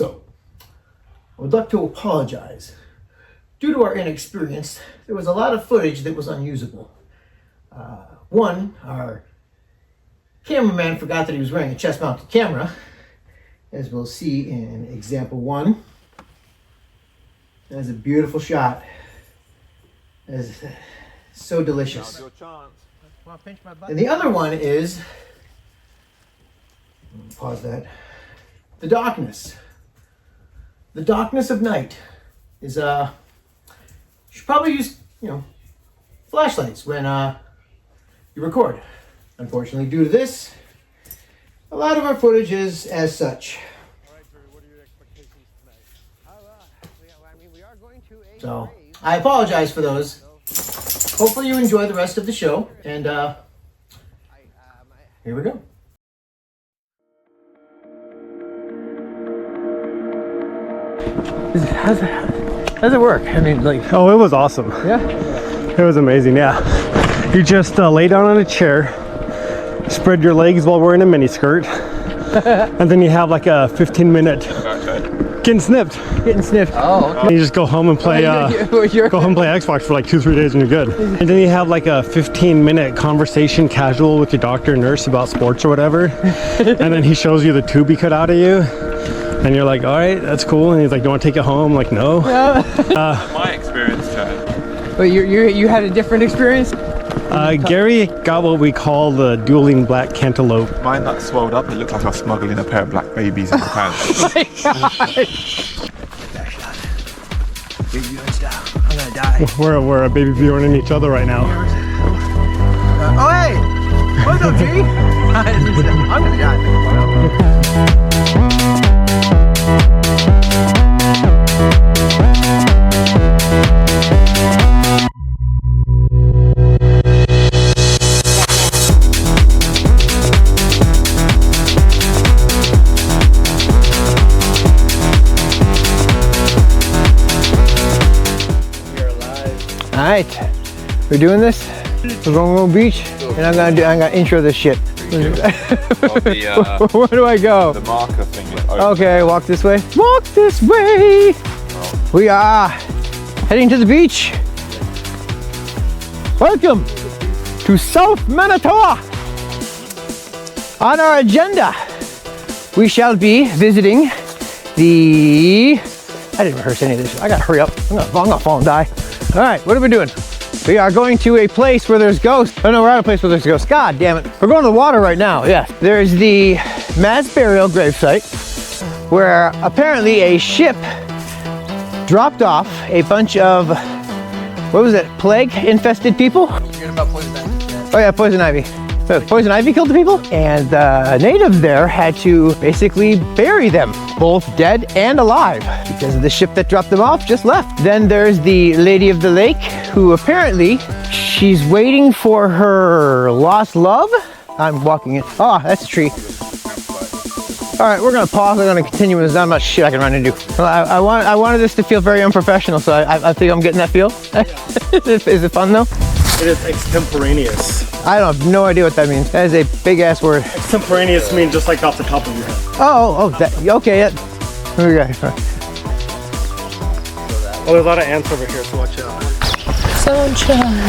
So, I would like to apologize. Due to our inexperience, there was a lot of footage that was unusable. One, our cameraman forgot that he was wearing a chest-mounted camera, as we'll see in example 1. That's a beautiful shot. That's so delicious. And the other one is, pause that, the darkness. The darkness of night is, you should probably use, flashlights when you record. Unfortunately, due to this, a lot of our footage is as such. What are your expectations tonight? We are going to a So, I apologize for those. Hopefully you enjoy the rest of the show, and here we go. How's it work? I mean, like... Oh, it was awesome. Yeah? It was amazing, yeah. You just lay down on a chair, spread your legs while wearing a miniskirt, and then you have like a 15-minute getting snipped. Getting sniffed. Oh, okay. And you just go home and play go home and play Xbox for like 2-3 days and you're good. And then you have like a 15-minute conversation casual with your doctor or nurse about sports or whatever. And then he shows you the tube he cut out of you. And you're like, all right, that's cool. And he's like, do you want to take it home? I'm like, no. My experience, Chad. But you had a different experience? Gary got what we call the dueling black cantaloupe. Mine that swelled up, it looked like I was smuggling a pair of black babies in my pants. Oh my gosh. Baby viewing style. I'm gonna die. We're a baby viewing in each other right now. Oh hey! What's up, G? I'm gonna die. Alright, we're doing this. We're going to the beach, and I'm gonna intro this shit. Where do I go? The marker thing is open. Okay, walk this way. Walk this way! We are heading to the beach. Welcome to South Manitou. On our agenda, we shall be visiting the... I didn't rehearse any of this. I gotta hurry up. I'm gonna fall and die. All right, what are we doing? We are going to a place where there's ghosts. Oh no, we're at a place where there's ghosts. God damn it. We're going to the water right now, yes. There's the mass burial gravesite where apparently a ship dropped off a bunch of, what was it, plague-infested people? You're hearing about poison ivy? Oh yeah, poison ivy. So poison ivy killed the people, and the natives there had to basically bury them, both dead and alive, because the ship that dropped them off just left. Then there's the lady of the lake, who apparently she's waiting for her lost love. I'm walking in. Oh, that's a tree. All right, we're gonna pause. I'm gonna continue. There's not much shit I can run into. I wanted this to feel very unprofessional, so I think I'm getting that feel. Is it fun though? It is extemporaneous. I don't have no idea what that means. That is a big ass word. Extemporaneous means just like off the top of your head. Okay. Okay. Oh, there's a lot of ants over here, so watch out. Sunshine.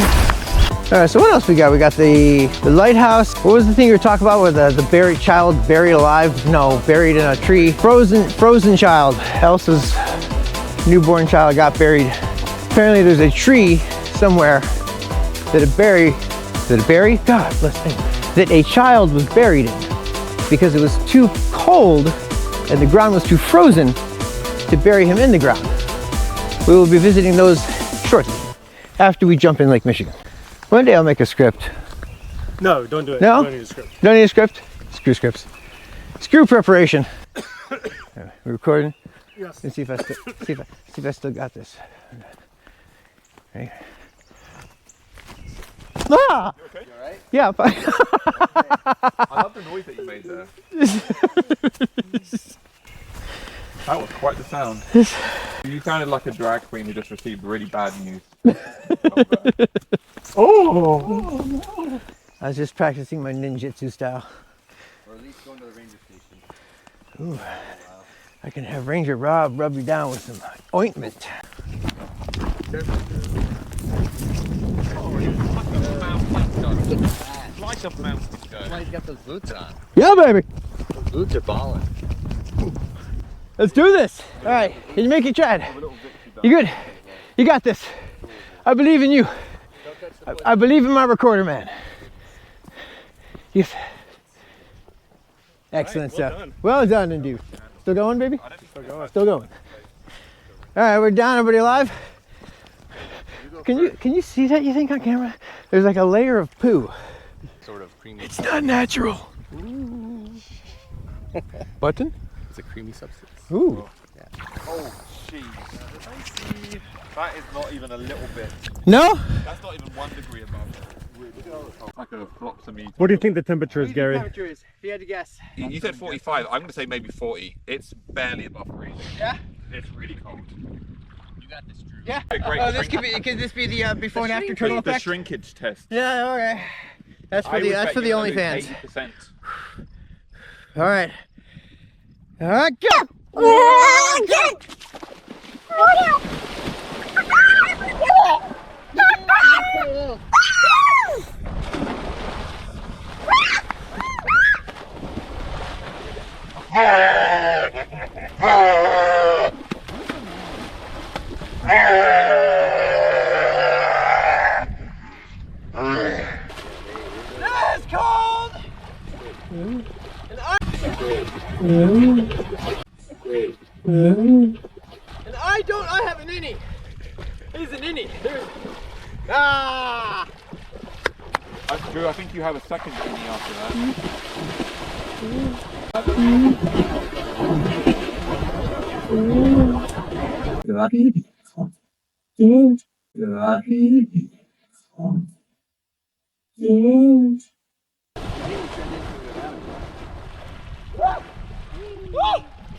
All right, so what else we got? We got the lighthouse. What was the thing you were talking about with the buried child, buried alive? No, buried in a tree. Frozen child. Elsa's newborn child got buried. Apparently there's a tree somewhere that a child was buried in because it was too cold and the ground was too frozen to bury him in the ground. We will be visiting those shortly after we jump in Lake Michigan. One day I'll make a script. No, don't do it. No? You don't need a script. Don't need a script? Screw scripts. Screw preparation. We're recording? Yes. Let's see if I still got this. Right. Ah! You okay? You alright? Yeah, fine. I love the noise that you made there. That was quite the sound. You sounded like a drag queen who just received really bad news. Oh! I was just practicing my ninjutsu style. Or at least going to the ranger station. Ooh. I can have Ranger Rob rub you down with some ointment. Like a mountain goat. Why he's got those boots on? Yeah, baby. Those boots are balling. Let's do this. All right, can you make it, Chad? You good? You got this. I believe in you. I believe in my recorder, man. Yes. Excellent stuff. Well done, indeed. Still going, baby? Still going. All right, we're down. Everybody alive? Can you see that, you think, on camera? There's like a layer of poo. Sort of creamy. It's not natural. Button? It's a creamy substance. Ooh. Oh, jeez. That is not even a little bit. No? That's not even 1 degree above. Like a flopsome. What do you think the temperature is, Gary? Temperature is, if you had to guess. You said 45. I'm going to say maybe 40. It's barely above freezing. Yeah? It's really cold. You got this, Drew. Yeah. A great Oh, could this be the before and after turtle the effect? shrinkage test. Yeah, all right. That's for I the would that's bet for the you're gonna OnlyFans. lose 80%. All right. All right, go. That's cold. And I have an innie. He's an innie. Ah! Drew, I think you have a second innie after that.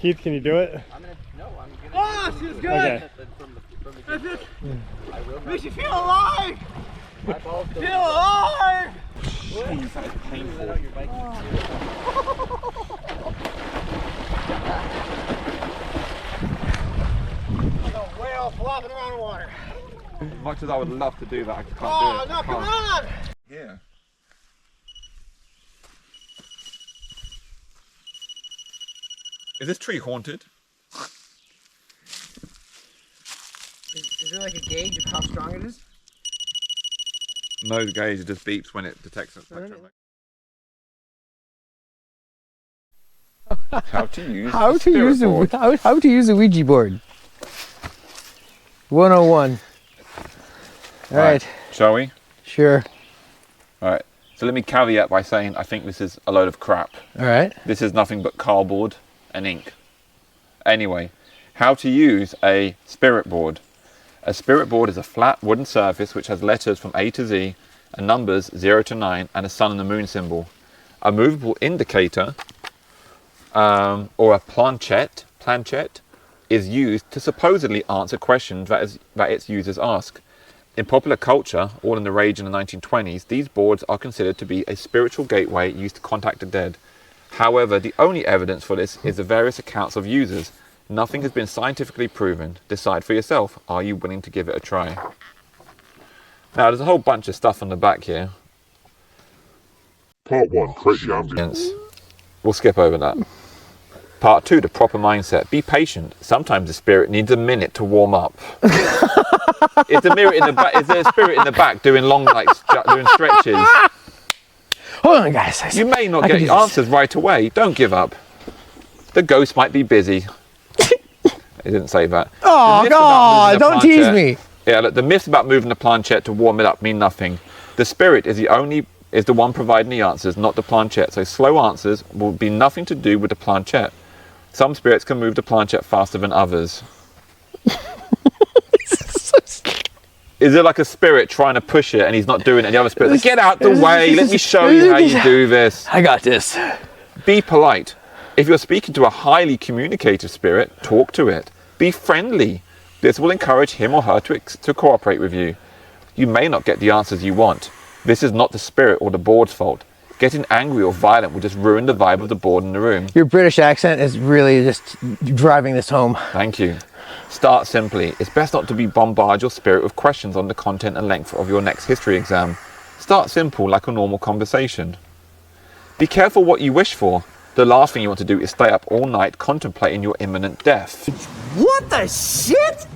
Keith, can you do it? Oh, she was good. Okay. Makes you feel alive. Feel alive. Jeez, that is painful. Like a whale flopping around in water. As much as I would love to do that, I just can't Oh, do it. no, I come can't. on. Yeah. Is this tree haunted? Is there like a gauge of how strong it is? No gauge, it just beeps when it detects it. How to use How a to use spirit board. how to use a Ouija board. 101. All right. Shall we? Sure. Alright. So let me caveat by saying I think this is a load of crap. All right. This is nothing but cardboard and ink. Anyway, how to use a spirit board. A spirit board is a flat wooden surface which has letters from A to Z and numbers 0 to 9 and a sun and the moon symbol. A movable indicator or a planchette is used to supposedly answer questions that its users ask. In popular culture, all in the rage in the 1920s, these boards are considered to be a spiritual gateway used to contact the dead. However, the only evidence for this is the various accounts of users. Nothing has been scientifically proven. Decide for yourself. Are you willing to give it a try? Now, there's a whole bunch of stuff on the back here. Part 1, create the ambience. We'll skip over that. Part 2, the proper mindset. Be patient. Sometimes the spirit needs a minute to warm up. Is the mirror in the back? Is there a spirit in the back doing long, like doing stretches? Hold on, guys. You may not get the answers right away. Don't give up. The ghost might be busy. He didn't say that. Oh, God, don't tease me. Yeah, look, the myths about moving the planchette to warm it up mean nothing. The spirit is the one providing the answers, not the planchette. So slow answers will be nothing to do with the planchette. Some spirits can move the planchette faster than others. Is there like a spirit trying to push it and he's not doing it and the other spirit's like, get out the way, let me show you how you do this. I got this. Be polite. If you're speaking to a highly communicative spirit, talk to it. Be friendly. This will encourage him or her to cooperate with you. You may not get the answers you want. This is not the spirit or the board's fault. Getting angry or violent will just ruin the vibe of the board in the room. Your British accent is really just driving this home. Thank you. Start simply. It's best not to bombard your spirit with questions on the content and length of your next history exam. Start simple, like a normal conversation. Be careful what you wish for. The last thing you want to do is stay up all night contemplating your imminent death. What the shit?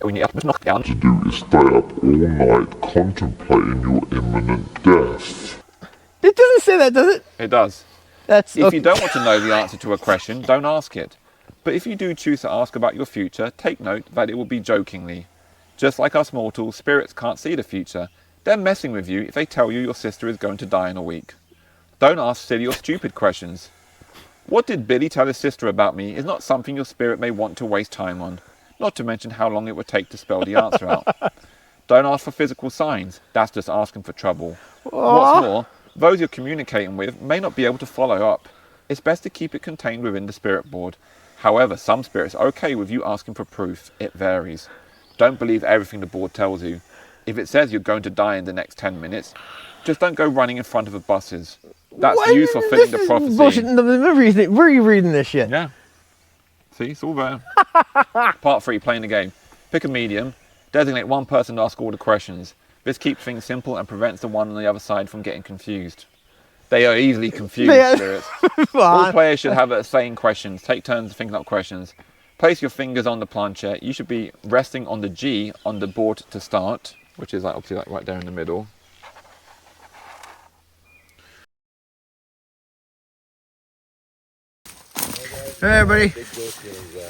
When you knockdown. To do is stay up all night contemplating your imminent death. It doesn't say that, does it? It does. That's If you don't want to know the answer to a question, don't ask it. But if you do choose to ask about your future, take note that it will be jokingly. Just like us mortals, spirits can't see the future. They're messing with you if they tell you your sister is going to die in a week. Don't ask silly or stupid questions. What did Billy tell his sister about me is not something your spirit may want to waste time on. Not to mention how long it would take to spell the answer out. Don't ask for physical signs. That's just asking for trouble. What's more, those you're communicating with may not be able to follow up. It's best to keep it contained within the spirit board. However, some spirits are okay with you asking for proof. It varies. Don't believe everything the board tells you. If it says you're going to die in the next 10 minutes, just don't go running in front of the buses. That's you fulfilling the prophecy. Bullshit. Where are you reading this shit? Yeah. See, it's all there. Part 3, playing the game. Pick a medium. Designate one person to ask all the questions. This keeps things simple and prevents the one on the other side from getting confused. They are easily confused, spirits. All players should have same questions. Take turns thinking up questions. Place your fingers on the planchette. You should be resting on the G on the board to start, which is obviously right there in the middle. Hey everybody,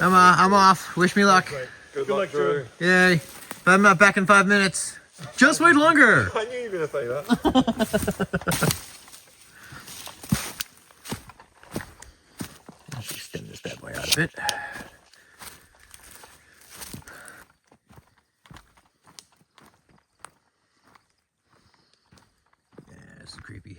I'm off. Wish me luck. Good luck, Drew. Yay. If I'm not back in 5 minutes, just wait longer. I knew you were going to say that. Let's extend this bad boy out a bit. Yeah, this is creepy.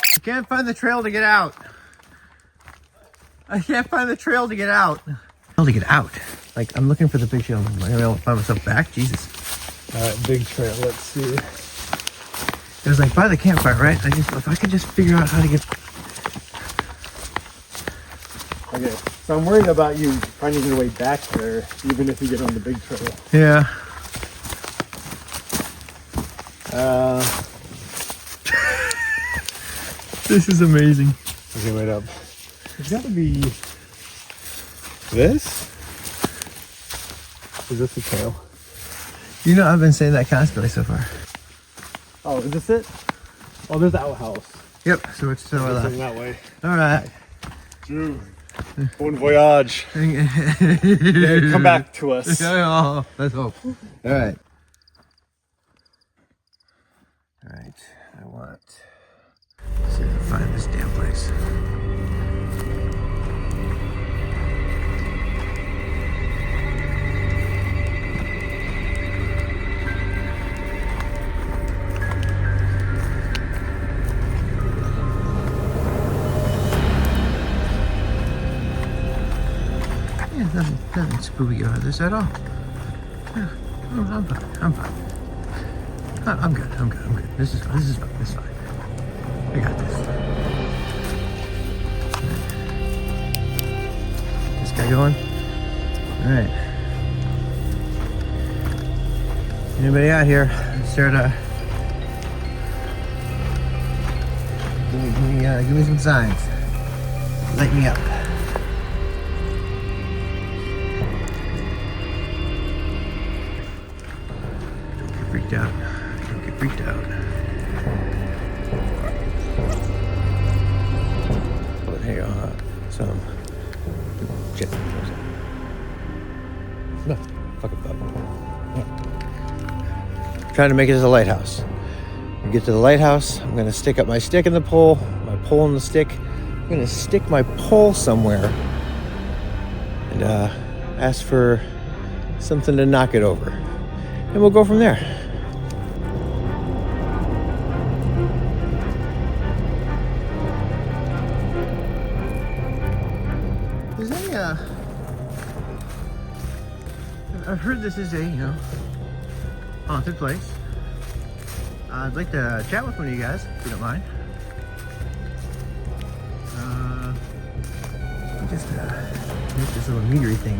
I can't find the trail to get out. I can't find the trail to get out. Trail to get out. Like, I'm looking for the big trail. Am I gonna find myself back? Jesus. Alright, big trail. Let's see. It was like by the campfire, right? If I could just figure out how to get. Okay, so I'm worried about you finding your way back there, even if you get on the big trail. Yeah. This is amazing. Okay, wait up. It's gotta be this? Is this the trail? You know, I've been saying that constantly so far. Oh, is this it? Oh, there's the outhouse. Yep. So it's so It's that way. All right. Drew, bon voyage. Come back to us. Oh, let's hope. All right. All right. I want. Let's see if I can find this damn place. Yeah, nothing spooky about this at all. Yeah, I'm fine. I'm good. This is fine. I got this. This guy going? All right. Anybody out here? Start give me some signs. Light me up. Don't get freaked out. But here are some shit. No, fucking bug. Trying to make it as a lighthouse. We get to the lighthouse. I'm gonna stick up my stick in the pole, my pole in the stick. I'm gonna stick my pole somewhere and ask for something to knock it over, and we'll go from there. I've heard this is a, you know, haunted place. I'd like to chat with one of you guys, if you don't mind. Just make this little metery thing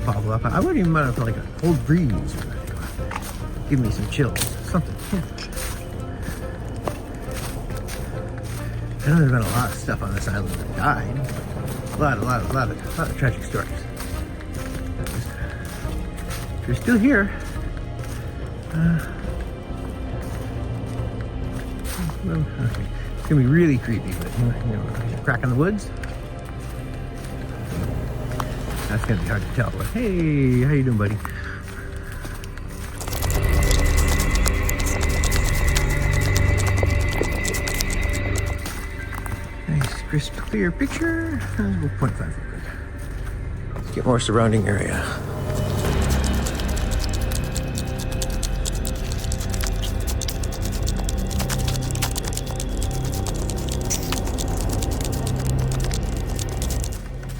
bobble up. I wouldn't even mind if like a cold breeze or give me some chills, something. I know there's been a lot of stuff on this island that died. A lot of tragic stories. If you're still here, well, okay. It's gonna be really creepy, but you know, there's a crack in the woods. That's gonna be hard to tell, but hey, how you doing, buddy? Nice, crisp, clear picture. 0.5. Let's get more surrounding area.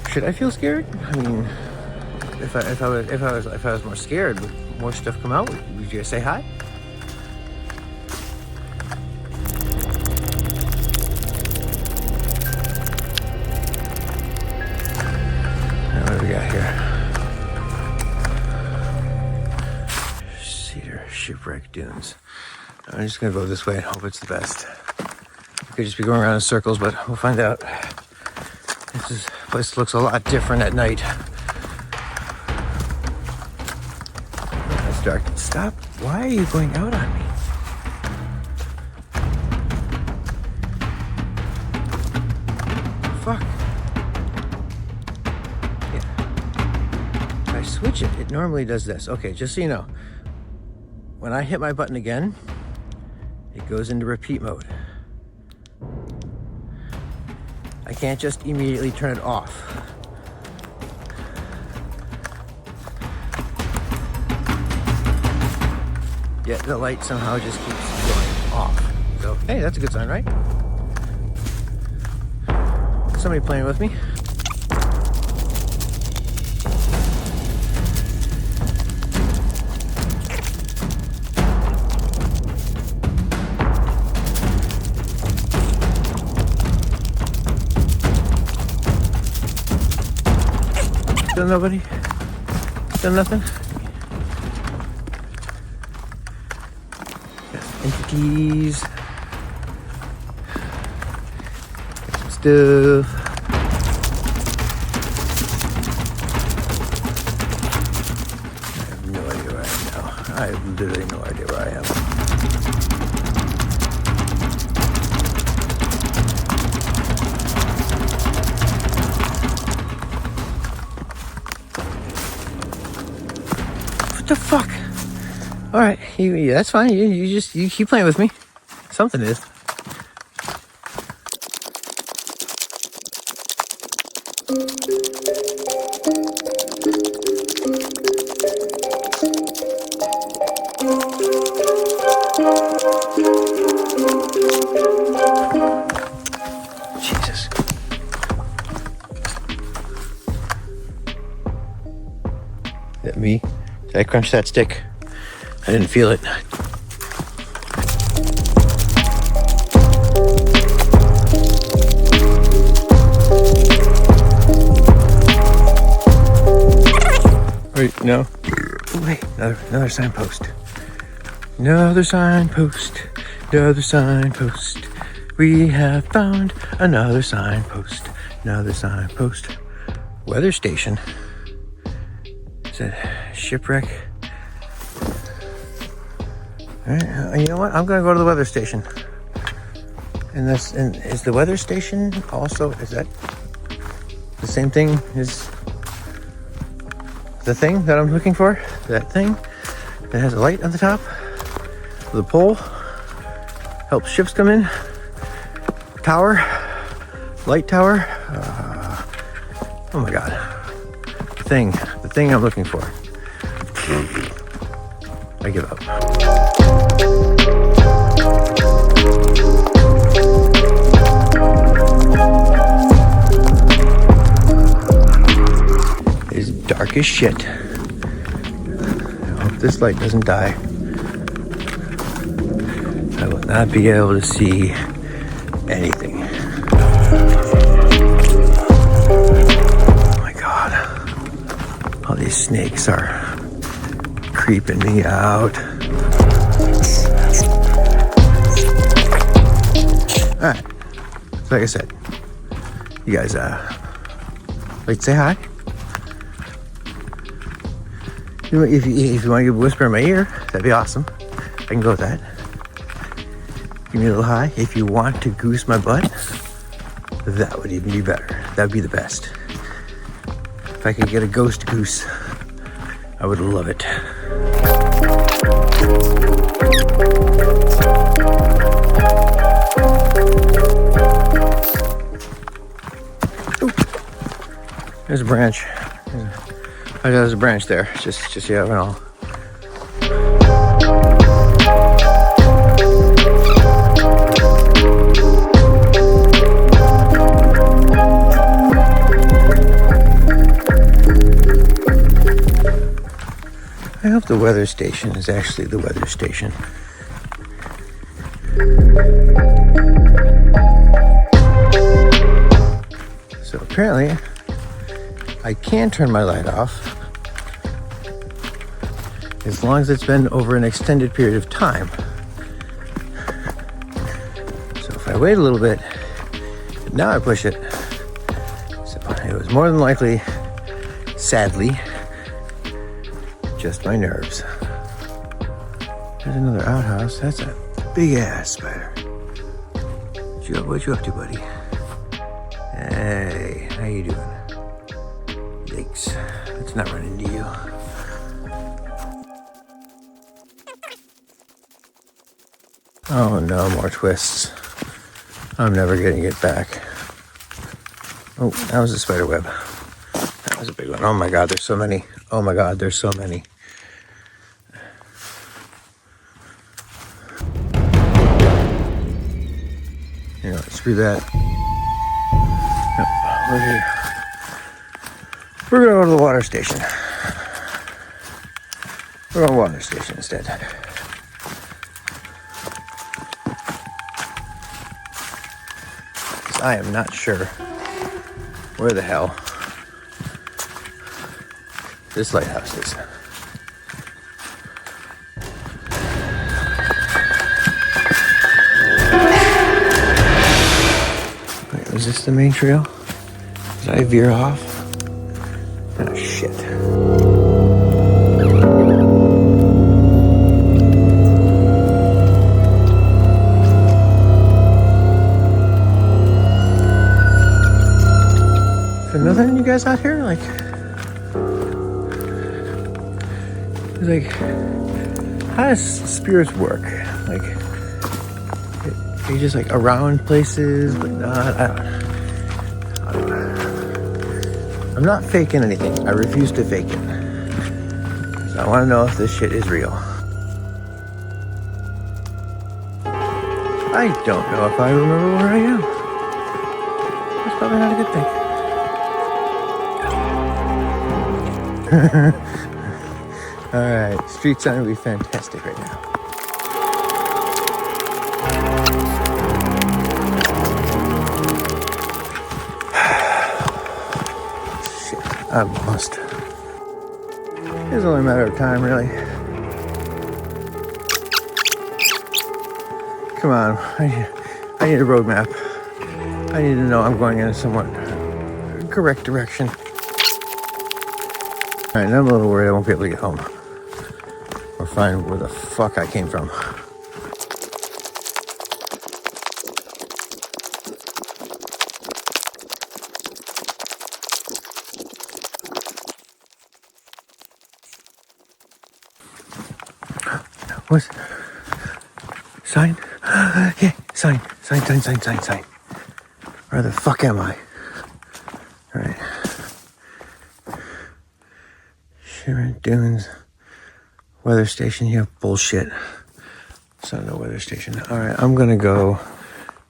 Should I feel scared? I mean, if I was more scared, would more stuff come out? Would you guys say hi? Now, what do we got here? Cedar Shipwreck Dunes. I'm just gonna go this way and hope it's the best. We could just be going around in circles, but we'll find out. This place looks a lot different at night. It's dark. Stop. Why are you going out on me? Fuck. Yeah. If I switch it, it normally does this. Okay, just so you know, when I hit my button again, it goes into repeat mode. I can't just immediately turn it off. Yet the light somehow just keeps going off. So, hey, that's a good sign, right? Somebody playing with me. Still nobody? Still nothing? Entities. Some stuff. I have no idea where I am now. I have literally no idea where I am. What the fuck? All right, yeah, that's fine. You keep playing with me. Something is. Jesus. Is that me? Did I crunch that stick? I didn't feel it. Wait, no. Wait, another signpost. Another signpost. Another signpost. We have found another signpost. Another signpost. Weather station. Is it shipwreck? All right, you know what? I'm gonna go to the weather station. And is the weather station also, is that the same thing as the thing that I'm looking for? That thing that has a light on the top with a pole, helps ships come in, tower, light tower. Oh my God, the thing I'm looking for. I give up. dark as shit. I hope this light doesn't die. I will not be able to see anything. Oh my God. All these snakes are creeping me out. Alright. So like I said, you guys like to say hi? If you want to whisper in my ear, that'd be awesome. I can go with that. Give me a little hi. If you want to goose my butt, that would even be better. That'd be the best. If I could get a ghost goose, I would love it. Ooh. There's a branch. There's a branch there. Just so you have it all. I hope the weather station is actually the weather station. So apparently, I can turn my light off as long as it's been over an extended period of time. So if I wait a little bit, now I push it. So it was more than likely, sadly, just my nerves. There's another outhouse. That's a big ass spider. What you up to, buddy? Hey, how you doing? Yikes. Let's not run into you. Oh no, more twists. I'm never getting it back. Oh, that was a spider web. That was a big one. Oh my God, there's so many. Oh my God, there's so many. You know, screw that. Nope, we're here. We're gonna go to the water station. We're going to the water station instead. I am not sure where the hell this lighthouse is. Wait, was this the main trail? Did I veer off? Oh shit. Nothing, you guys out here? Like, how does spirits work? Like, are you just like around places, but not? I don't know. I'm not faking anything. I refuse to fake it. So I want to know if this shit is real. I don't know if I remember where I am. That's probably not a good thing. Alright, streets are gonna be fantastic right now. Shit, I'm lost. It's only a matter of time, really. Come on, I need a road map. I need to know I'm going in a somewhat correct direction. Alright, now I'm a little worried I won't be able to get home. Or find where the fuck I came from. What's... Sign? Yeah, sign. Sign. Where the fuck am I? Alright. Shimmering Dunes weather station. You have bullshit. It's not no weather station. Alright, I'm gonna go.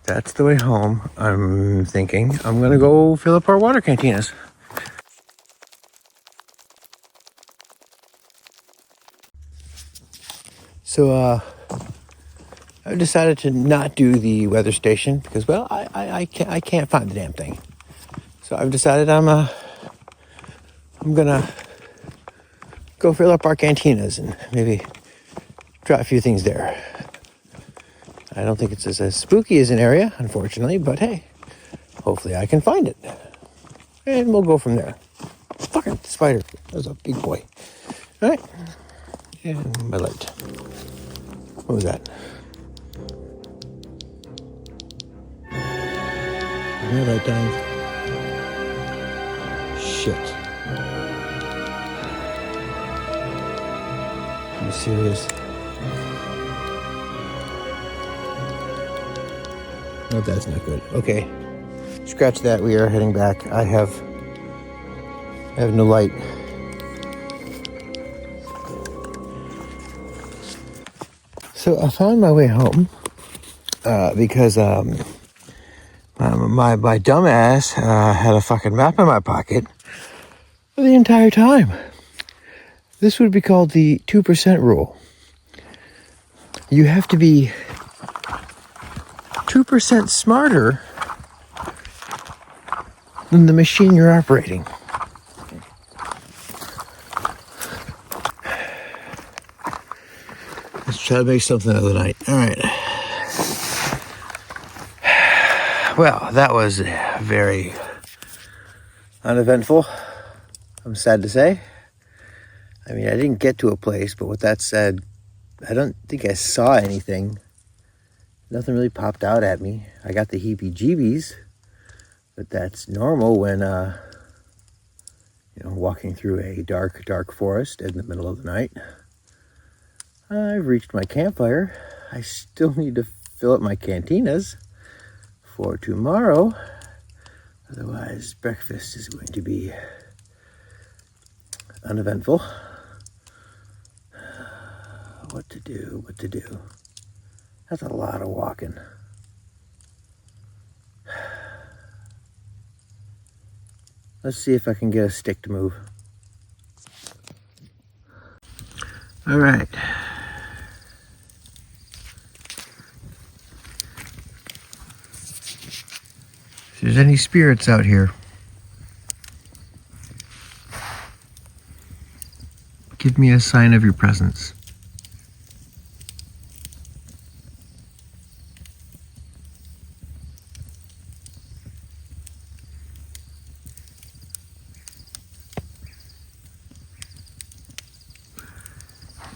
That's the way home. I'm thinking I'm gonna go fill up our water cantinas. So I've decided to not do the weather station because, well, I can't find the damn thing. So I've decided I'm gonna go fill up our cantinas and maybe try a few things there. I don't think it's as spooky as an area, unfortunately, but hey, hopefully I can find it. And we'll go from there. Fucking spider. That was a big boy. All right. And my light. What was that? My light dying. Shit. Are you serious? No, that's not good. Okay. Scratch that. We are heading back. I have no light. So I found my way home because my dumbass had a fucking map in my pocket for the entire time. This would be called the 2% rule. You have to be 2% smarter than the machine you're operating. Let's try to make something of the night. All right. Well, that was very uneventful, I'm sad to say. I mean, I didn't get to a place, but with that said, I don't think I saw anything. Nothing really popped out at me. I got the heebie-jeebies, but that's normal when, walking through a dark, dark forest in the middle of the night. I've reached my campfire. I still need to fill up my cantinas for tomorrow. Otherwise, breakfast is going to be uneventful. What to do? That's a lot of walking. Let's see if I can get a stick to move. All right. If there's any spirits out here, give me a sign of your presence.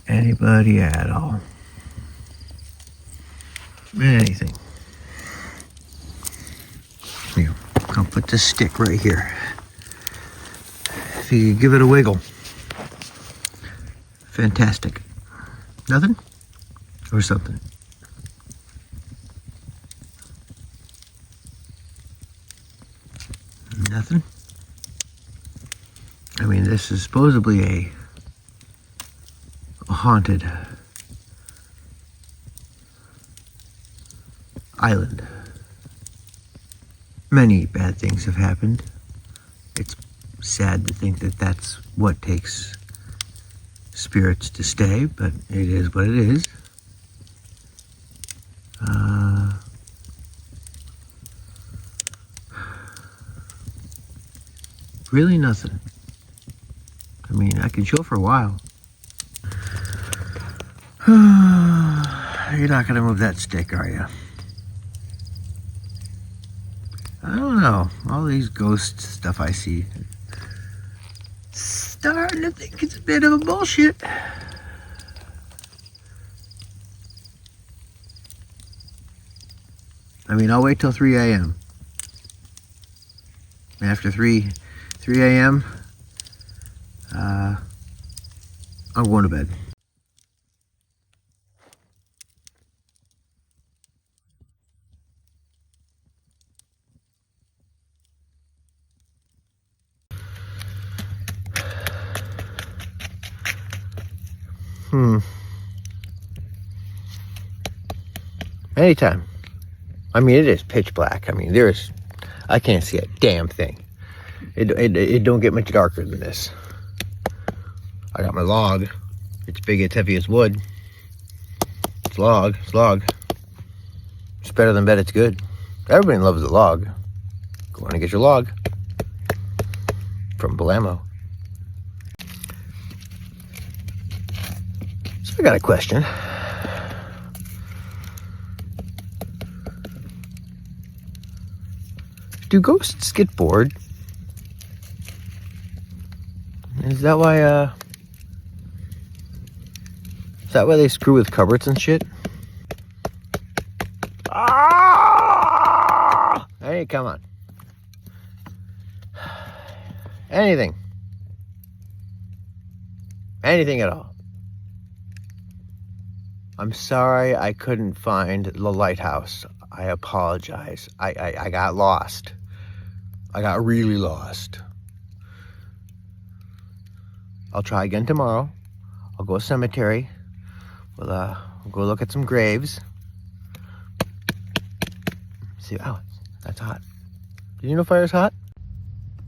Anybody at all. Anything. Here, I'll put this stick right here. If you could give it a wiggle. Fantastic. Nothing? Or something? Nothing? I mean, this is supposedly a haunted island. Many bad things have happened. It's sad to think that that's what takes spirits to stay, but it is what it is. Really nothing. I mean, I can chill for a while. You're not gonna move that stick, are you? I don't know. All these ghost stuff I see, starting to think it's a bit of a bullshit. I mean, I'll wait till 3 a.m. After 3 a.m., I'm going to bed. Anytime. I mean, it is pitch black. I mean, I can't see a damn thing. It don't get much darker than this. I got my log. It's big, it's heavy as wood. It's log. It's log. It's better than bet it's good. Everybody loves a log. Go on and get your log. From Belamo. So I got a question. Do ghosts get bored? Is that why, is that why they screw with cupboards and shit? Ah! Hey, come on. Anything. Anything at all. I'm sorry I couldn't find the lighthouse. I apologize. I got lost. I got really lost. I'll try again tomorrow. I'll go to a cemetery. We'll go look at some graves. See, oh, that's hot. Did you know fire's hot?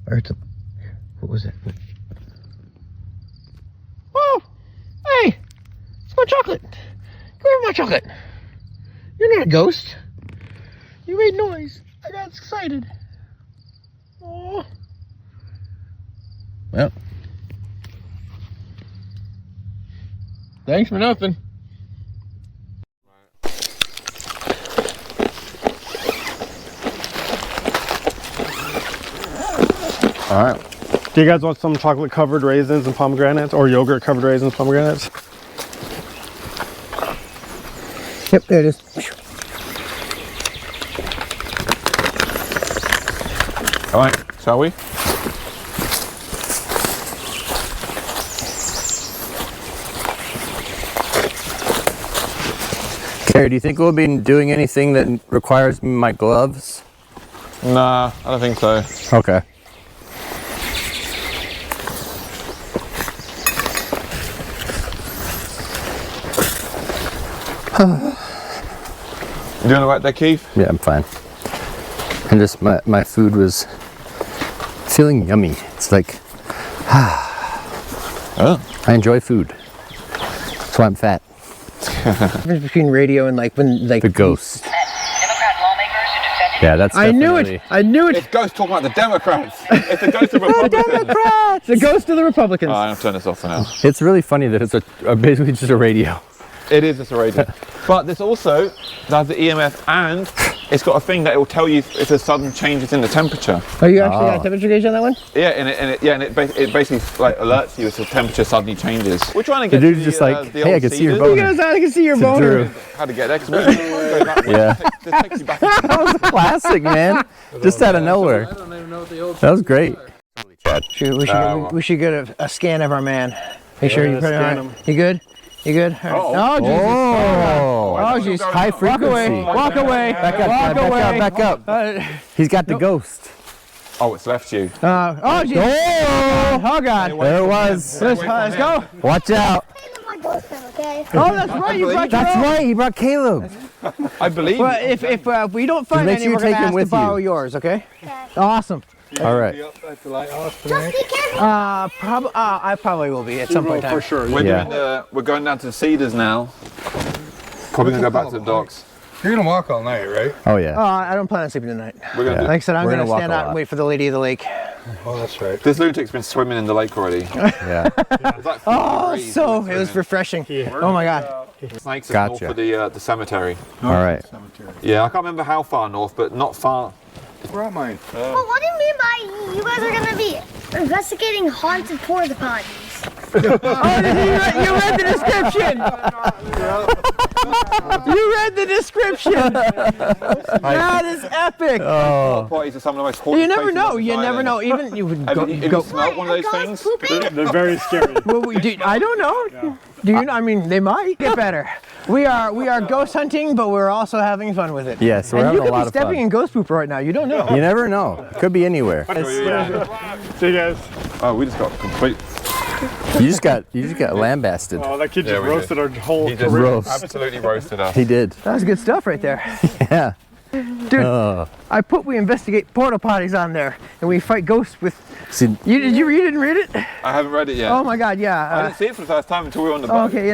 What was it? Oh, hey, it's my chocolate. Come here, my chocolate. You're not a ghost. You made noise. I got excited. Oh. Well. Thanks for nothing. All right. Do you guys want some chocolate covered raisins and pomegranates, or yogurt covered raisins and pomegranates? Yep, there it is. All right, shall we? Carrie, do you think we'll be doing anything that requires my gloves? Nah, I don't think so. Okay. You doing all right there, Keith? Yeah, I'm fine. And just my food was feeling yummy. It's like, Oh. I enjoy food. That's why I'm fat. Difference between radio and like when like The ghost. Democrat lawmakers who defended Yeah, that's I knew definitely- it. I knew it. It's ghost talking about the Democrats. It's the ghost of Republicans. Democrats. The ghost of the Republicans. Oh, I'm gonna turn this off for now. It's really funny that it's basically just a radio. It is just a radio. But this also has the EMF, and it's got a thing that it will tell you if there's sudden changes in the temperature. Oh, you actually got a temperature gauge on that one? Yeah, and it basically like alerts you if the temperature suddenly changes. We're trying to get The to dude's just the, like, the hey, I old can see your cedars. boner. Because I can see your To boner. Drew. How to get there? 'Cause we don't go that way. Yeah. This takes you back into That was a classic, man. Just out of nowhere. That was great. We should get a scan of our man. Make sure you put it scan on. him. You good? You good? All right. Oh, Jesus. Oh, Jesus. high frequency. Walk away. Back up, Walk back away. up, back up. He's got the ghost. Oh, it's left you. Oh, Jesus. Oh, God. There it was. Let's go. Watch out. Okay. Oh, that's right. You brought your That's own. right. He brought Caleb. I believe Well, you. if we don't find make any, sure you we're going take to him ask to with borrow you. yours, okay? Awesome. All right. Just be careful. I probably will be at some point in time. For sure. We're going down to the Cedars now. Probably gonna go back to the docks. You're gonna walk all night, right? Oh, yeah. I don't plan on sleeping tonight. We're gonna. Yeah. Like I said, I'm We're going to gonna walk stand a out lot. and wait for the lady of the lake. Oh, that's right. This lunatic's been swimming in the lake already. Yeah. It's like 50 Oh, degrees so when it was swimming. refreshing. Oh my God. Snakes is Gotcha. north of the cemetery. All right. Yeah, I can't remember how far north, but not far. Brought mine. Well, what do you mean by you guys are gonna be investigating haunted porta potties? You read the description. You read the description. That is epic. Oh. Parties are some of the most haunted You never places know. on this You never island. know. Even you would Have go. you smelled one of those Ghost things? pooping? They're very scary. Well, I don't know. Do you? I mean, they might get better. We are ghost hunting, but we're also having fun with it. Yes, we're And you having a could lot be of stepping fun. in ghost poop right now. You don't know. You never know. Could be anywhere. See you guys. Oh, we just got complete. You just got lambasted. Oh, that kid Yeah, just we roasted our whole He just career. Roast. absolutely roasted us. He did. That was good stuff right there. Yeah. Dude, we investigate porta potties on there, and we fight ghosts with. See, You didn't read it? I haven't read it yet. Oh my God, yeah. I didn't see it for the first time until we were on the boat. Okay,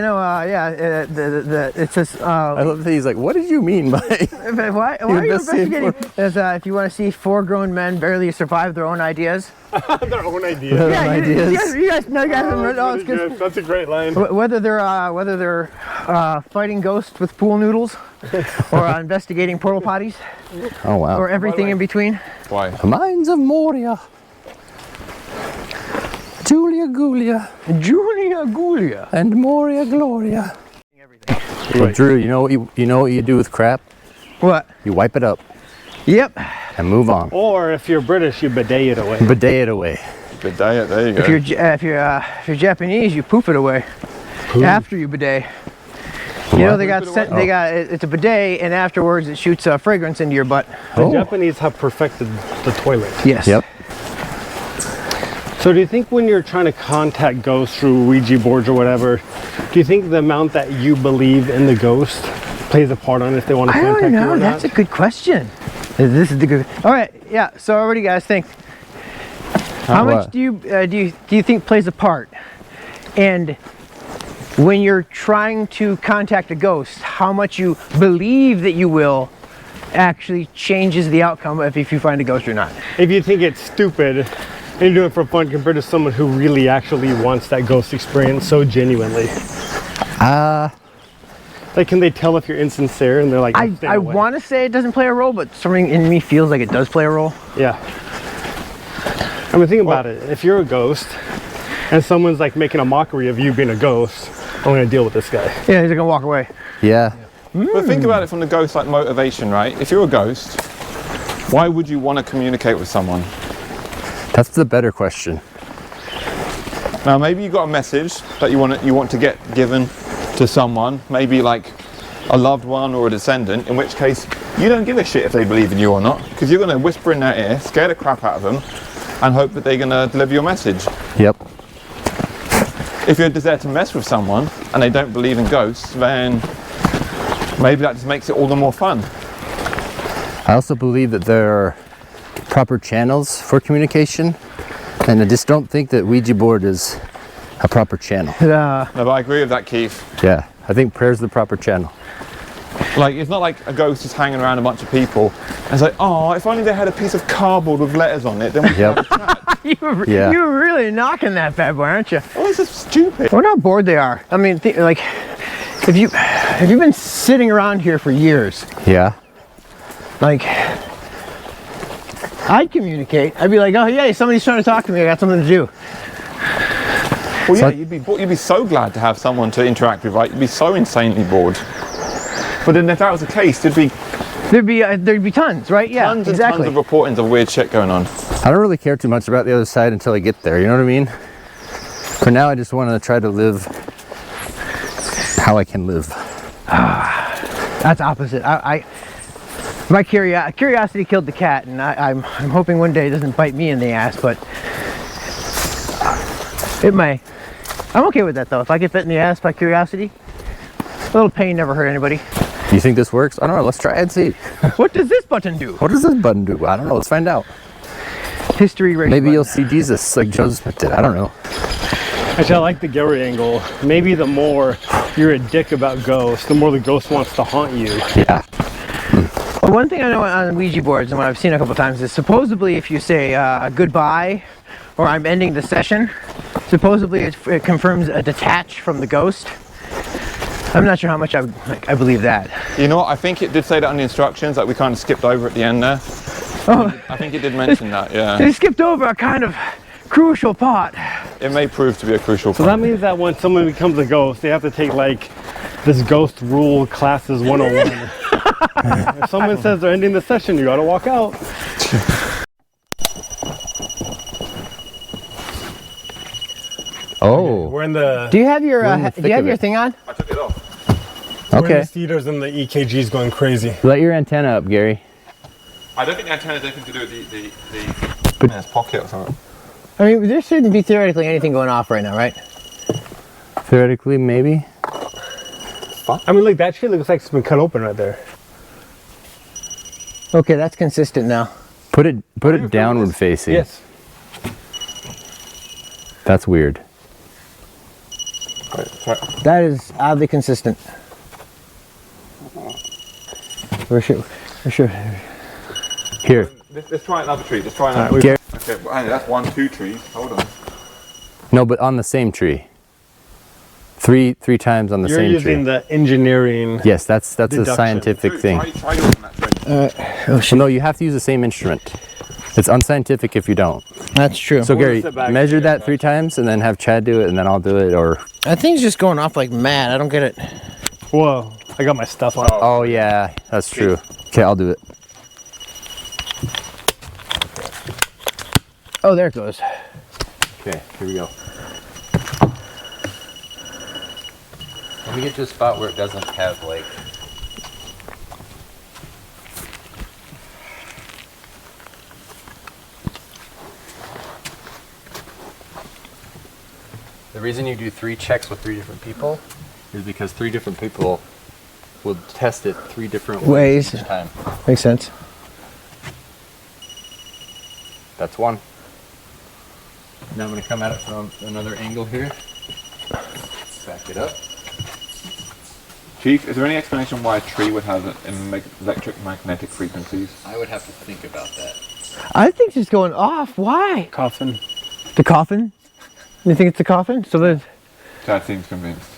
it says. I love that he's like, what did you mean by? Why are you investigating? If you want to see 4 grown men barely survive their own ideas. Their own ideas. Yeah, you guys haven't read. Oh, it's good. That's a great line. Whether they're fighting ghosts with pool noodles, or investigating portal potties, Oh wow. or everything in between. Why? The Mines of Moria. Julia Gulia and Moria Gloria. Well, Drew, you know what you do with crap? What? You wipe it up Yep. and move on. Or if you're British, you bidet it away. Bidet it away. Bidet it, there you go. If you're Japanese, you poof it away after you bidet. You know it's a bidet, and afterwards it shoots fragrance into your butt. The Japanese have perfected the toilet. Yes. Yep. So do you think when you're trying to contact ghosts through Ouija boards or whatever, do you think the amount that you believe in the ghost plays a part on if they want to I contact don't you know. or That's not? a good question. This is the good. All right. Yeah. So what do you guys think? How much do you think plays a part? And when you're trying to contact a ghost, how much you believe that you will actually changes the outcome of if you find a ghost or not. If you think it's stupid and you do it for fun compared to someone who really actually wants that ghost experience so genuinely. Like, can they tell if you're insincere and they're like, I want to say it doesn't play a role, but something in me feels like it does play a role. Yeah. I mean, think about it. If you're a ghost and someone's like making a mockery of you being a ghost, I'm gonna deal with this guy. Yeah, he's gonna walk away. Yeah. But think about it from the ghost like motivation, right? If you're a ghost, why would you want to communicate with someone? That's the better question. Now maybe you got a message that you want to get given to someone, maybe like a loved one or a descendant, in which case you don't give a shit if they believe in you or not, because you're going to whisper in their ear, scare the crap out of them, and hope that they're going to deliver your message. Yep. If you're there to mess with someone and they don't believe in ghosts, then maybe that just makes it all the more fun. I also believe that there are proper channels for communication, and I just don't think that Ouija board is a proper channel. No, but I agree with that, Keith. Yeah, I think prayer's the proper channel. Like, it's not like a ghost is hanging around a bunch of people and it's like, oh, if only they had a piece of cardboard with letters on it, then we could have a chat. You're really knocking that bad boy, aren't you? Oh, this is stupid. I wonder how bored they are. I mean, like, have you been sitting around here for years? Yeah. Like, I'd communicate. I'd be like, oh yeah, somebody's trying to talk to me. I got something to do. Well, yeah, you'd be so glad to have someone to interact with, right? You'd be so insanely bored. But then if that was the case, there'd be tons, right? Yeah, tons and exactly. tons of reportings of weird shit going on. I don't really care too much about the other side until I get there, you know what I mean? For now, I just want to try to live how I can live. That's opposite. My curiosity killed the cat, and I'm hoping one day it doesn't bite me in the ass, but it may. I'm okay with that though. If I get bit in the ass by curiosity, a little pain never hurt anybody. You think this works? I don't know. Let's try and see. What does this button do? What does this button do? I don't know. Let's find out. History race. Maybe button. you'll see Jesus like Joseph Smith did. I don't know. Actually, I like the Gary angle. Maybe the more you're a dick about ghosts, the more the ghost wants to haunt you. Yeah. Well, one thing I know on Ouija boards, and what I've seen a couple times, is supposedly if you say goodbye or I'm ending the session, supposedly it confirms a detach from the ghost. I'm not sure how much I believe that. You know what? I think it did say that on the instructions, like we kind of skipped over at the end there. Oh, I think it did mention that, yeah. They skipped over a kind of crucial part. It may prove to be a crucial So part. that means that when someone becomes a ghost, they have to take like this ghost rule classes 101. If someone says they're ending the session, you gotta walk out. Oh. We're in the Do you have your We're in the thick of it. thing on? I took it off. Okay. the cedars and the EKG's going crazy. Let your antenna up, Gary. I don't think the antenna has anything to do with the man's pocket or something. I mean, there shouldn't be theoretically anything going off right now, right? Theoretically, maybe. I mean, like that shit looks like it's been cut open right there. Okay, that's consistent now. Put it downward facing. Yes. That's weird. That is oddly consistent. For sure. Here. Let's try another tree. Let's try another. Gary- Okay, well, hang on, that's 1, 2 trees. Hold on. No, but on the same tree. Three times on the You're same using tree. the engineering. Yes, that's a deduction. scientific thing. Try yours on that tree. Well, no, you have to use the same instrument. It's unscientific if you don't. That's true. So Gary, sit back measure here, that 3 times and then have Chad do it and then I'll do it, or... That thing's just going off like mad. I don't get it. Whoa, I got my stuff on. Oh yeah, that's true. Okay, I'll do it. Oh, there it goes. Okay, here we go. Let me get to a spot where it doesn't have like... The reason you do 3 checks with 3 different people is because 3 different people will test it 3 different ways each time. Makes sense. That's 1. Now I'm going to come at it from another angle here. Back it up. Chief, is there any explanation why a tree would have electromagnetic frequencies? I would have to think about that. I think it's just going off. Why? Coffin. The coffin? You think it's the coffin? So there's... Chad seems convinced.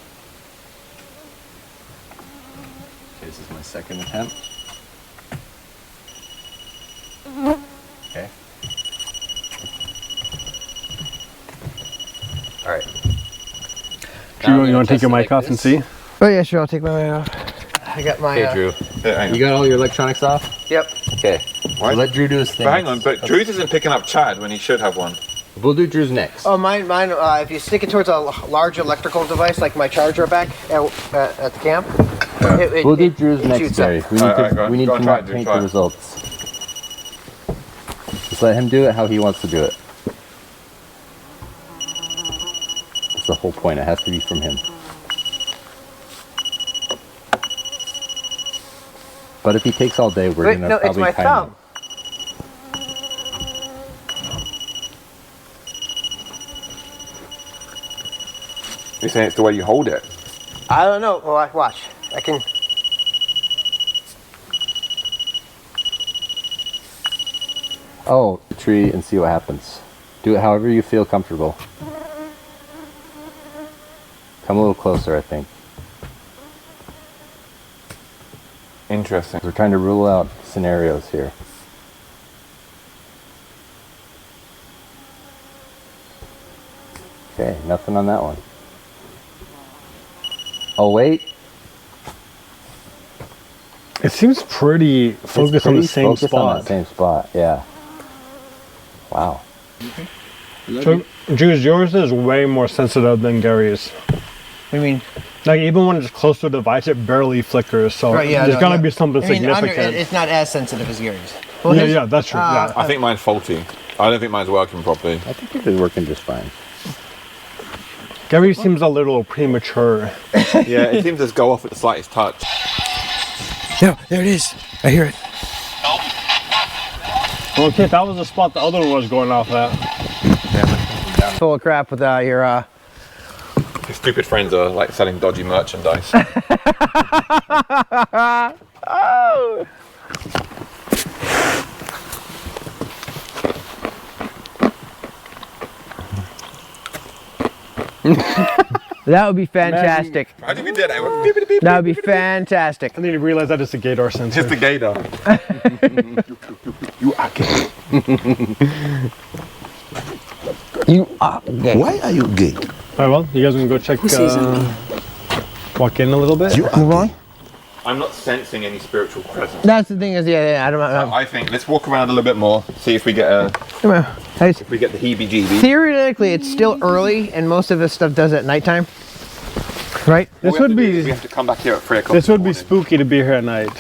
Okay, this is my second attempt. Okay. Alright. Drew, you want to take your mic off and see? Oh yeah, sure. I'll take my mic off. I got my... Okay, Drew. You got all your electronics off? Yep. Okay. Why? Let Drew do his thing. But hang on, but Drew's isn't picking up Chad when he should have one. We'll do Drew's next. Oh, mine. If you stick it towards a large electrical device, like my charger back at the camp, We'll do Drew's next, shoots up. Gary. We need Go on, to try not it, Drew, paint try the it. results. Just let him do it how he wants to do it. That's the whole point. It has to be from him. But if he takes all day, we're Wait, gonna no, it's probably my kind thumb. You're saying it's the way you hold it. I don't know. Well, watch. I can. Oh, tree and see what happens. Do it however you feel comfortable. Come a little closer, I think. Interesting. We're trying to rule out scenarios here. Okay, nothing on that one. Oh wait, It seems pretty focused on the pretty same focused on spot. that same spot, yeah. Wow. So, Drew's, yours is way more sensitive than Gary's. I mean, Like, even when it's close to the device, it barely flickers. So, right, yeah, there's gotta be something significant. it's not as sensitive as Gary's. Yeah, that's true. Yeah. I think mine's faulty. I don't think mine's working properly. I think it is working just fine. Gary seems a little premature. Yeah, it seems to just go off at the slightest touch. Yeah, there it is. I hear it. Okay, that was the spot the other one was going off at. Full of crap with your. Your stupid friends are like selling dodgy merchandise. Oh. That would be fantastic. How did we do that? That would be fantastic. I need to realize that it's a gator sensor. Just the gator. You are gay. You are gay. Why are you gay? Alright, well, you guys want to go check, walk in a little bit? Move on. I'm not sensing any spiritual presence. That's the thing is, yeah, I don't know. I think let's walk around a little bit more, see if we get Come on. if we get the heebie-jeebies. Theoretically, it's still early, and most of this stuff does at nighttime, right? This would be We have to come back here at 3 o'clock. this would be spooky to be here at night.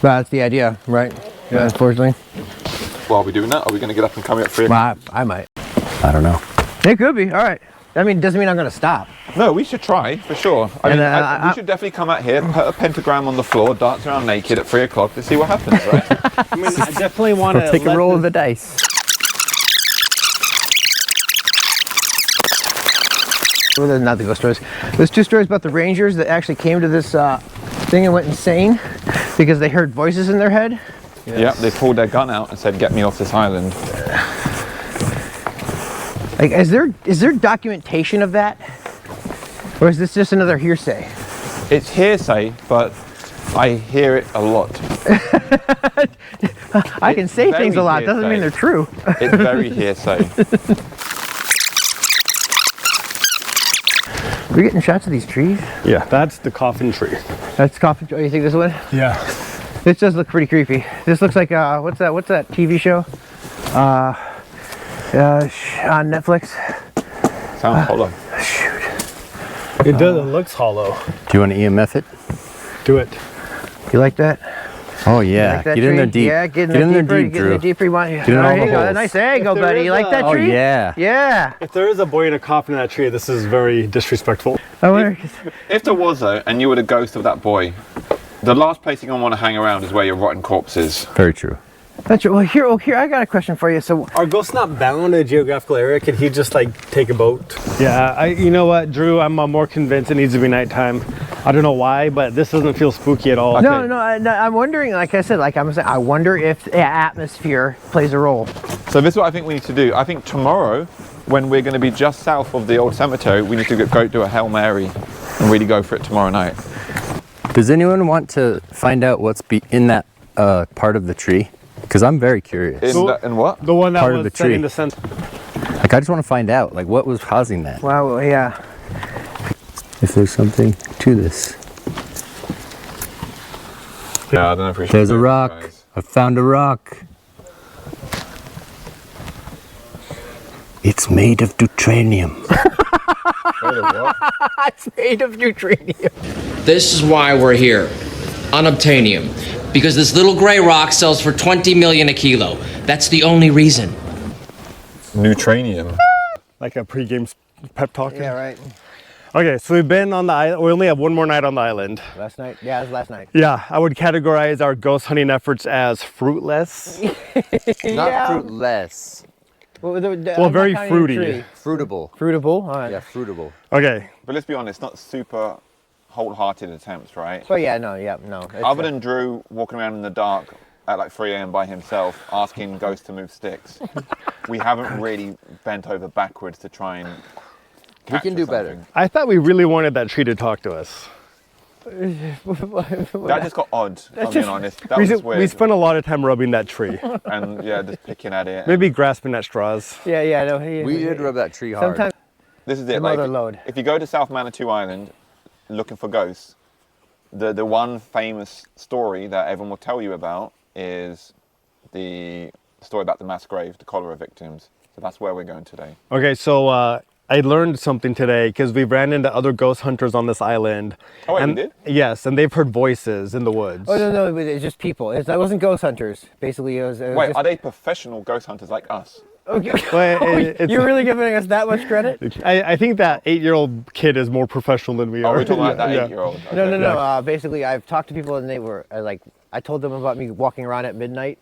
That's the idea, right? Yeah. Unfortunately, While are we doing that? Are we going to get up and come here at 3 o'clock? well, I might. I don't know. It could be. All right. it doesn't mean I'm going to stop. No, we should try for sure. I And, mean, we should definitely come out here, put a pentagram on the floor, dance around naked at 3 o'clock to see what happens, right? I mean, I definitely want to Take a roll of the dice. Well, there's not the ghost stories. There's 2 stories about the rangers that actually came to this thing and went insane because they heard voices in their head. Yep, they pulled their gun out and said, "Get me off this island." Like, is there documentation of that, or is this just another hearsay? It's hearsay, but I hear it a lot. I can say things a lot. Hearsay. Doesn't mean they're true. It's very hearsay. We're getting shots of these trees. Yeah, that's the coffin tree. That's coffin. Oh, you think this one? Yeah. This does look pretty creepy. This looks like what's that TV show? On Netflix. Sounds hollow. Shoot. It does. It looks hollow. Do you want to EMF it? Do it. You like that? Oh yeah, Like that get in there tree? deep. Yeah, get in in there there deeper. deep, Get in there Drew. deeper. You want? in all There the you go. holes. Nice angle, If there buddy. is You like that Oh tree? yeah. Yeah. If there is a boy in a coffin in that tree, this is very disrespectful. I wonder. If there was though, and you were the ghost of that boy, the last place you're gonna want to hang around is where your rotten corpse is. Very true. That's well. Here. I got a question for you. So, Are ghosts not bound to a geographical area? Could he just like take a boat? Yeah, you know what, Drew? I'm more convinced it needs to be nighttime. I don't know why, but this doesn't feel spooky at all. no. I'm wondering. Like I said, I wonder if the atmosphere plays a role. So this is what I think we need to do. I think tomorrow, when we're going to be just south of the old cemetery, we need to go do a Hail Mary and really go for it tomorrow night. Does anyone want to find out what's in that part of the tree? Because I'm very curious. In what? The one that Part of was the tree. setting the sense. Like, I just want to find out, like, what was causing that? Wow. Yeah. If there's something to this. Yeah, I don't know if we should. There's a rock. I found a rock. It's made of deuterium. It's made of neutronium. This is why we're here. Unobtainium. Because this little gray rock sells for 20 million a kilo. That's the only reason. Neutronium. Like a pre-game pep talk. Yeah. Right. Okay, so we've been on the island. We only have one more night on the island. Last night. Yeah, it was last night. Yeah, I would categorize our ghost hunting efforts as fruitless. Not fruitless. Well, very fruity. Fruitable. Fruitable. All right. Yeah, fruitable. Okay, But let's be honest, not super wholehearted attempts, right? But yeah, no, yeah, no. Other than Drew walking around in the dark at like 3 a.m. by himself, asking ghosts to move sticks, we haven't really bent over backwards to try and. We can do better. I thought we really wanted that tree to talk to us. That just got odd, if I'm being honest. That was just weird. We spent a lot of time rubbing that tree. And yeah, just picking at it. Maybe grasping at straws. Yeah, no. We did rub that tree hard. Sometimes This is it. Some other Like, load. if you go to South Manitou Island looking for ghosts, the one famous story that everyone will tell you about is the story about the mass grave, the cholera victims. So that's where we're going today. Okay, so I learned something today because we ran into other ghost hunters on this island. Oh, wait, and, you did? Yes, and they've heard voices in the woods. Oh no, it's just people. That wasn't ghost hunters. Basically, it was Wait, just, are they professional ghost hunters like us? okay. Well, it's- You're really giving us that much credit? I think that 8-year-old kid is more professional than we Oh, are. we're talking about that Yeah. 8-year-old. No. Okay. Basically, I've talked to people and they were like, I told them about me walking around at midnight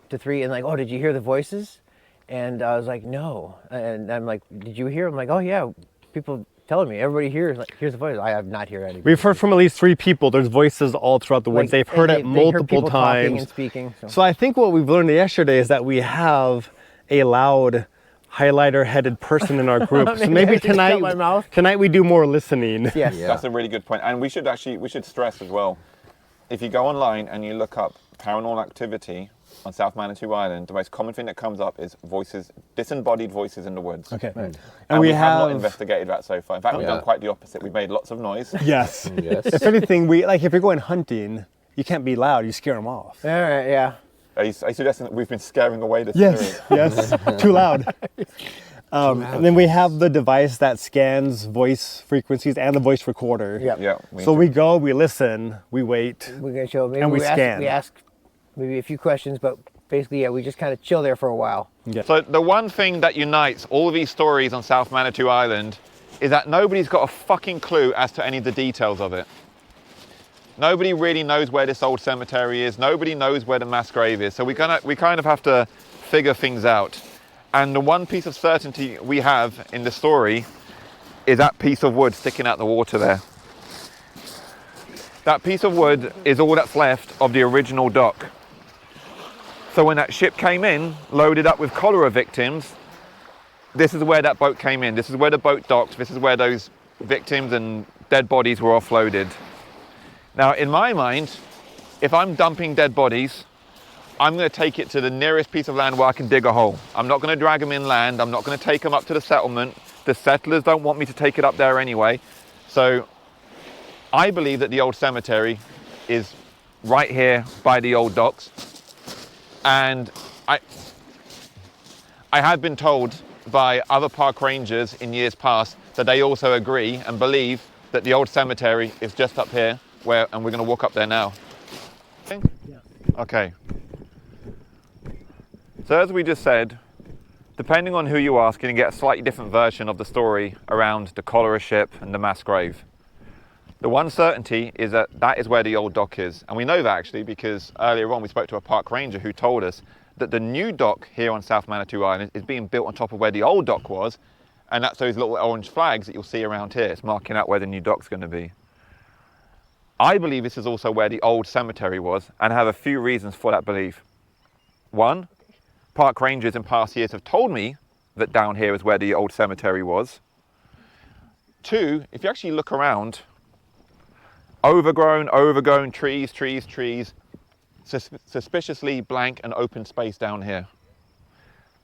to 3 and like, oh, did you hear the voices? And I was like, no. And I'm like, did you hear? I'm like, oh yeah, people telling me. Everybody hears the voice. I have not heard any. We've heard from at least 3 people. There's voices all throughout the woods. They've heard it multiple people talking times. and speaking. So I think what we've learned yesterday is that we have a loud highlighter-headed person in our group. So maybe I just shut my tonight, mouth. tonight we do more listening. Yes. Yeah. That's a really good point. And we should stress as well, if you go online and you look up paranormal activity on South Manitou Island, the most common thing that comes up is voices, disembodied voices in the woods. Okay. And we have not have investigated that so far. In fact, we've done quite the opposite. We've made lots of noise. Yes. Yes. If anything, if you're going hunting, you can't be loud. You scare them off. All right. Yeah. Are you suggesting that we've been scaring away the Yes. spirit? Yes. Too loud. And then we have the device that scans voice frequencies and the voice recorder. Yep. Yeah. So we go, we listen, we wait. We're gonna show. Maybe And we ask- scan. we ask maybe a few questions, but basically, yeah, we just kind of chill there for a while. Yeah. So the one thing that unites all of these stories on South Manitou Island is that nobody's got a fucking clue as to any of the details of it. Nobody really knows where this old cemetery is. Nobody knows where the mass grave is. So we kind of have to figure things out. And the one piece of certainty we have in the story is that piece of wood sticking out the water there. That piece of wood is all that's left of the original dock. So when that ship came in, loaded up with cholera victims, this is where that boat came in. This is where the boat docked. This is where those victims and dead bodies were offloaded. Now, in my mind, if I'm dumping dead bodies, I'm going to take it to the nearest piece of land where I can dig a hole. I'm not going to drag them inland. I'm not going to take them up to the settlement. The settlers don't want me to take it up there anyway. So I believe that the old cemetery is right here by the old docks. And I have been told by other park rangers in years past that they also agree and believe that the old cemetery is just up here, and we're going to walk up there now. Yeah. Okay. So as we just said, depending on who you ask, you can get a slightly different version of the story around the cholera ship and the mass grave. The one certainty is that that is where the old dock is. And we know that actually because earlier on we spoke to a park ranger who told us that the new dock here on South Manitou Island is being built on top of where the old dock was. And that's those little orange flags that you'll see around here. It's marking out where the new dock's going to be. I believe this is also where the old cemetery was, and I have a few reasons for that belief. One, park rangers in past years have told me that down here is where the old cemetery was. Two, if you actually look around, overgrown trees, suspiciously blank and open space down here.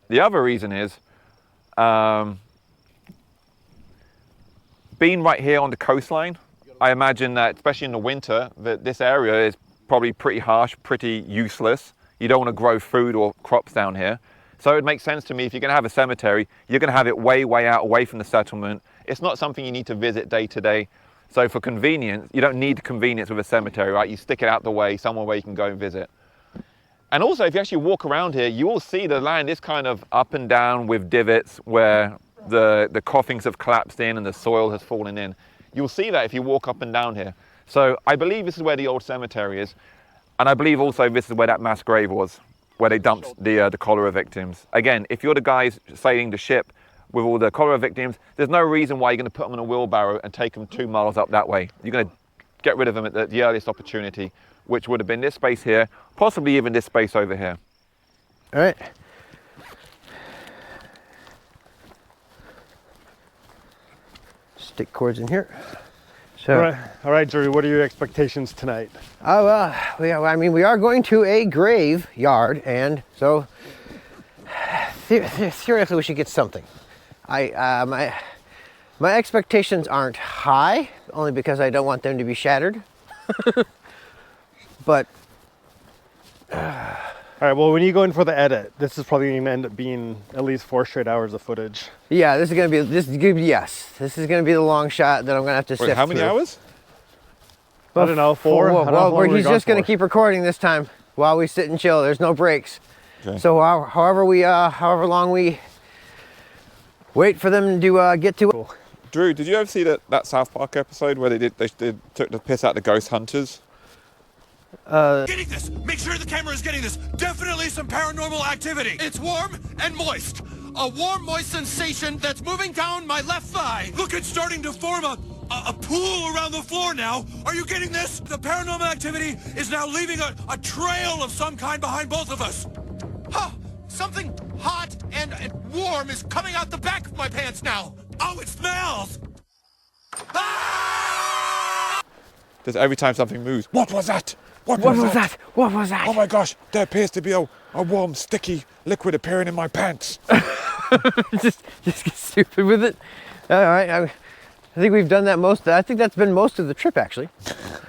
The other reason is, being right here on the coastline, I imagine that, especially in the winter, that this area is probably pretty harsh, pretty useless. You don't want to grow food or crops down here. So it makes sense to me, if you're going to have a cemetery, you're going to have it way out, away from the settlement. It's not something you need to visit day to day. So for convenience, you don't need convenience with a cemetery, right? You stick it out the way, somewhere where you can go and visit. And also, if you actually walk around here, you will see the land is kind of up and down with divots where the coffins have collapsed in and the soil has fallen in. You'll see that if you walk up and down here. So I believe this is where the old cemetery is. And I believe also this is where that mass grave was, where they dumped the cholera victims. Again, if you're the guys sailing the ship with all the cholera victims, there's no reason why you're going to put them in a wheelbarrow and take them 2 miles up that way. You're going to get rid of them at the earliest opportunity, which would have been this space here, possibly even this space over here. All right. Stick cords in here. So, all right, Jerry, what are your expectations tonight? I mean, we are going to a graveyard, and so theoretically we should get something. My expectations aren't high, only because I don't want them to be shattered. But all right, well, when you go in for the edit, this is probably going to end up being at least 4 straight hours of footage. yeah, this is gonna be this is gonna be the long shot that I'm gonna have to sift Wait, how many through. hours? I don't know, 4? I don't know how long He's we're just gone gonna for. keep recording this time while we sit and chill. There's no breaks. Okay. So however long we wait for them to get to it. Drew, did you ever see that South Park episode where they took the piss out the ghost hunters? Getting this! Make sure the camera is getting this! Definitely some paranormal activity! It's warm and moist! A warm, moist sensation that's moving down my left thigh! Look, it's starting to form a pool around the floor now! Are you getting this? The paranormal activity is now leaving a trail of some kind behind both of us! Huh! Something hot and warm is coming out the back of my pants now! Oh, it smells! Ah! Just every time something moves, what was that? What was that? What was that? Oh my gosh, there appears to be a warm, sticky liquid appearing in my pants. just get stupid with it. All right, I think we've done that I think that's been most of the trip, actually.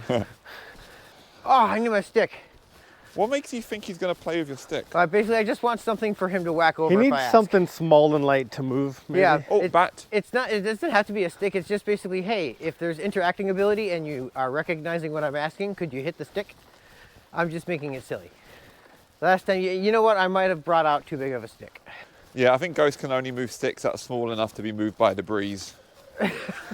Oh, I need my stick. What makes you think he's going to play with your stick? Basically, I just want something for him to whack over. He if needs I ask. something small and light to move, maybe. Yeah. Oh, bat. It's not. It doesn't have to be a stick. It's just basically, hey, if there's interacting ability and you are recognizing what I'm asking, could you hit the stick? I'm just making it silly. Last time, you know what? I might have brought out too big of a stick. Yeah, I think ghosts can only move sticks that are small enough to be moved by the breeze.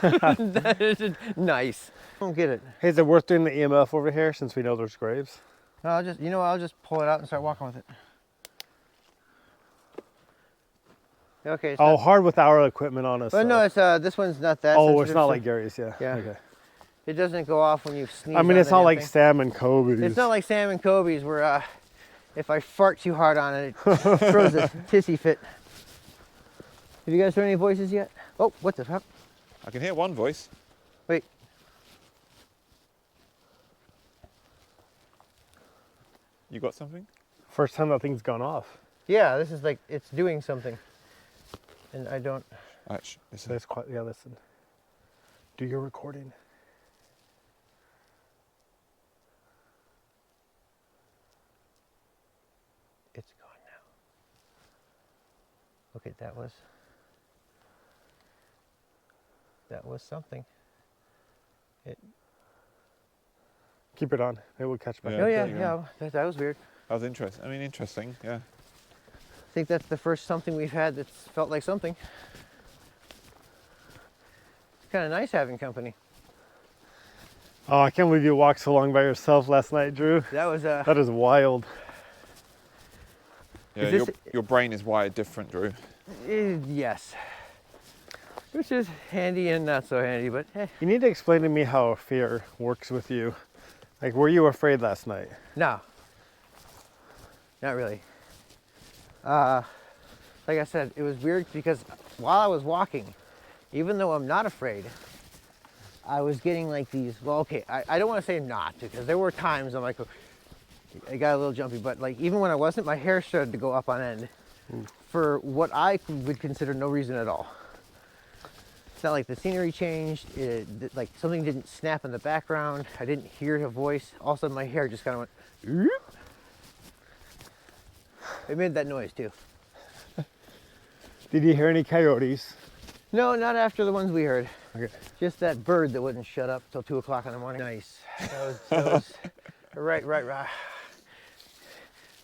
That is nice. I don't get it. Hey, is it worth doing the EMF over here since we know there's graves? No, I'll just pull it out and start walking with it. Okay. Oh, hard with our equipment on us. But no, it's this one's not that. Oh, sensitive, it's not so- like Gary's, yeah. Yeah. Okay. It doesn't go off when you sneeze. I mean, on it's the not damn like thing. Sam and Kobe's. It's not like Sam and Kobe's where if I fart too hard on it, it throws a tissy fit. Have you guys heard any voices yet? Oh, what the fuck? I can hear one voice. Wait. You got something? First time that thing's gone off. Yeah, this is like, it's doing something. And I don't... Actually, listen. That's quite, yeah, listen. Do your recording. It's gone now. Okay, that was something. Keep it on. It will catch back. Yeah, Oh yeah, there you yeah, go. that was weird. That was interesting. I mean, interesting, yeah. I think that's the first something we've had that's felt like something. It's kind of nice having company. Oh, I can't believe you walked so long by yourself last night, Drew. That was That is wild. Yeah, Is this- your brain is wired different, Drew. yes. Which is handy and not so handy, but eh. You need to explain to me how fear works with you. Like, were you afraid last night? No. Not really. Like I said, it was weird because while I was walking, even though I'm not afraid, I was getting like these, well, okay, I don't want to say not, because there were times I'm like, I got a little jumpy, but like even when I wasn't, my hair started to go up on end for what I would consider no reason at all. It's not like the scenery changed, like something didn't snap in the background, I didn't hear a voice, all of a sudden my hair just kind of went, "Oop." It made that noise too. Did you hear any coyotes? No, not after the ones we heard. Okay. Just that bird that wouldn't shut up till 2 o'clock in the morning. Nice. That was right. I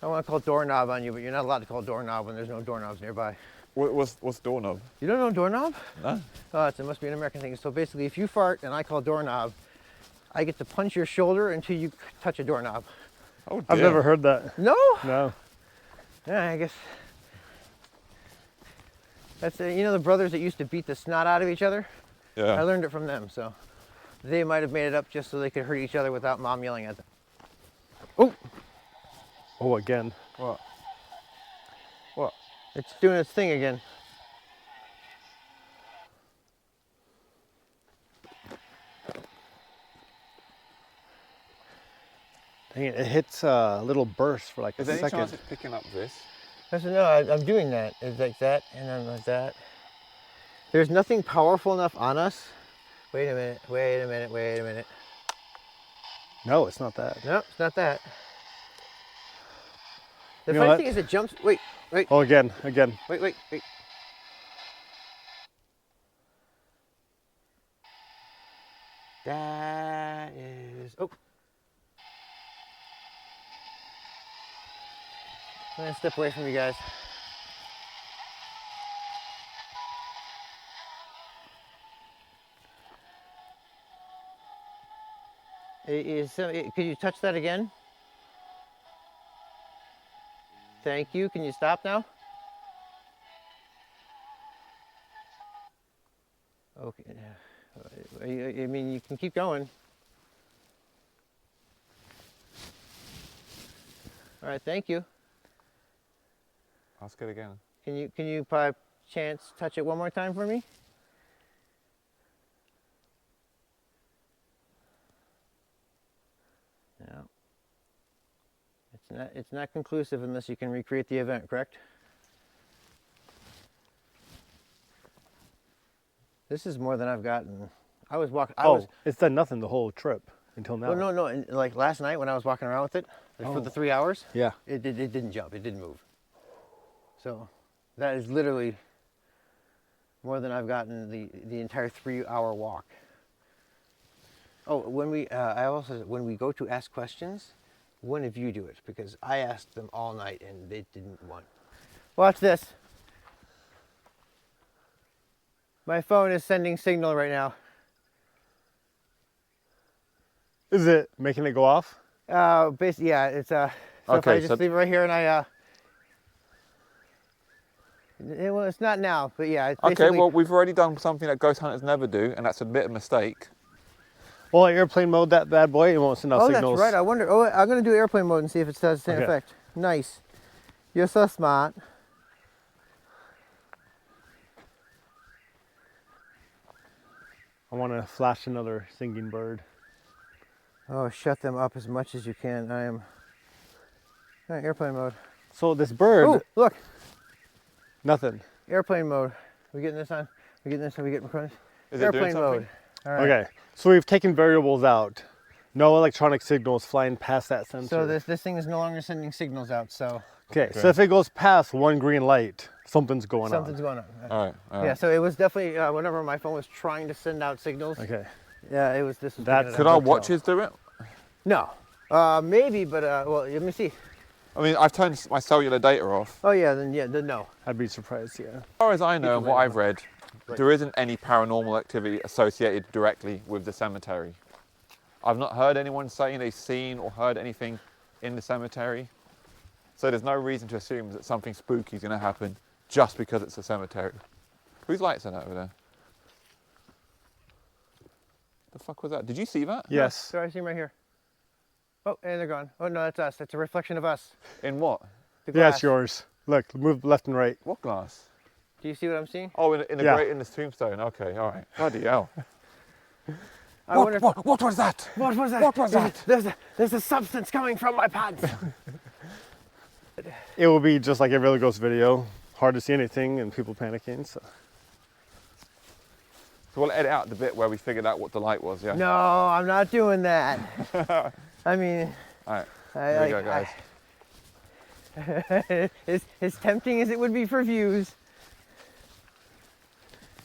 don't want to call doorknob on you, but you're not allowed to call doorknob when there's no doorknobs nearby. What's doorknob? You don't know doorknob? No. Oh, it must be an American thing. So basically, if you fart and I call doorknob, I get to punch your shoulder until you touch a doorknob. Oh, dear. I've never heard that. No? No. Yeah, I guess. That's, you know the brothers that used to beat the snot out of each other? Yeah. I learned it from them, so they might have made it up just so they could hurt each other without mom yelling at them. Oh! Oh, again. What? It's doing its thing again. Dang it, it hits a little burst for like Is a there any second. chance it's picking up this? I said, no, I'm doing that. It's like that, and then like that. There's nothing powerful enough on us. Wait a minute. No, it's not that. No, it's not that. The You know funny what? thing is it jumps, wait. Oh, again. Wait. That is, oh. I'm gonna step away from you guys. Could you touch that again? Thank you. Can you stop now? Okay. I mean, you can keep going. All right. Thank you. Ask it again. Can you by chance touch it one more time for me? No. It's not conclusive unless you can recreate the event, correct? This is more than I've gotten. I was walking. It's done nothing the whole trip until now. Well, no. And like last night when I was walking around with it for the 3 hours. Yeah. It didn't jump. It didn't move. So that is literally more than I've gotten the entire 3-hour walk. Oh, when we when we go to ask questions, one of you do it, because I asked them all night and they didn't want. Watch this. My phone is sending signal right now. Is it making it go off? Basically, yeah, it's so if I just leave it right here and well, it's not now, but yeah, it's Okay, well, we've already done something that ghost hunters never do, and that's admit a mistake. Well, airplane mode that bad boy, it won't send out signals. That's right. I wonder. Oh, I'm gonna do airplane mode and see if it does the same effect. Nice. You're so smart. I want to flash another singing bird. Oh, shut them up as much as you can. I am. All right, airplane mode. So this bird. Oh, look. Nothing. Airplane mode. We getting this on? We getting this? Are we getting recorded? Is it doing airplane mode. All right. Okay. So we've taken variables out. No electronic signals flying past that sensor. So this thing is no longer sending signals out. So. Okay. So if it goes past one green light, something's going on. Something's going on. All right. Yeah. So it was definitely whenever my phone was trying to send out signals. Okay. Yeah, it was. This was. Could our watches do it? No. Maybe, but well, let me see. I mean, I've turned my cellular data off. Oh yeah, then no. I'd be surprised, yeah. As far as I know and what I've read, there isn't any paranormal activity associated directly with the cemetery. I've not heard anyone saying they've seen or heard anything in the cemetery. So there's no reason to assume that something spooky is going to happen just because it's a cemetery. Whose lights are that over there? The fuck was that? Did you see that? Yes. Sorry, I see them right here. Oh, and they're gone. Oh no, that's us. That's a reflection of us. In what? Yeah, it's yours. Look, move left and right. What glass? Do you see what I'm seeing? Oh, in the grate in this tombstone. Okay, all right. Bloody hell. What was that? What was that? What was that? There's a substance coming from my pants. It will be just like every other ghost video. Hard to see anything and people panicking, so. So we'll edit out the bit where we figured out what the light was, yeah? No, I'm not doing that. I mean, all right, here we go, guys. as tempting as it would be for views.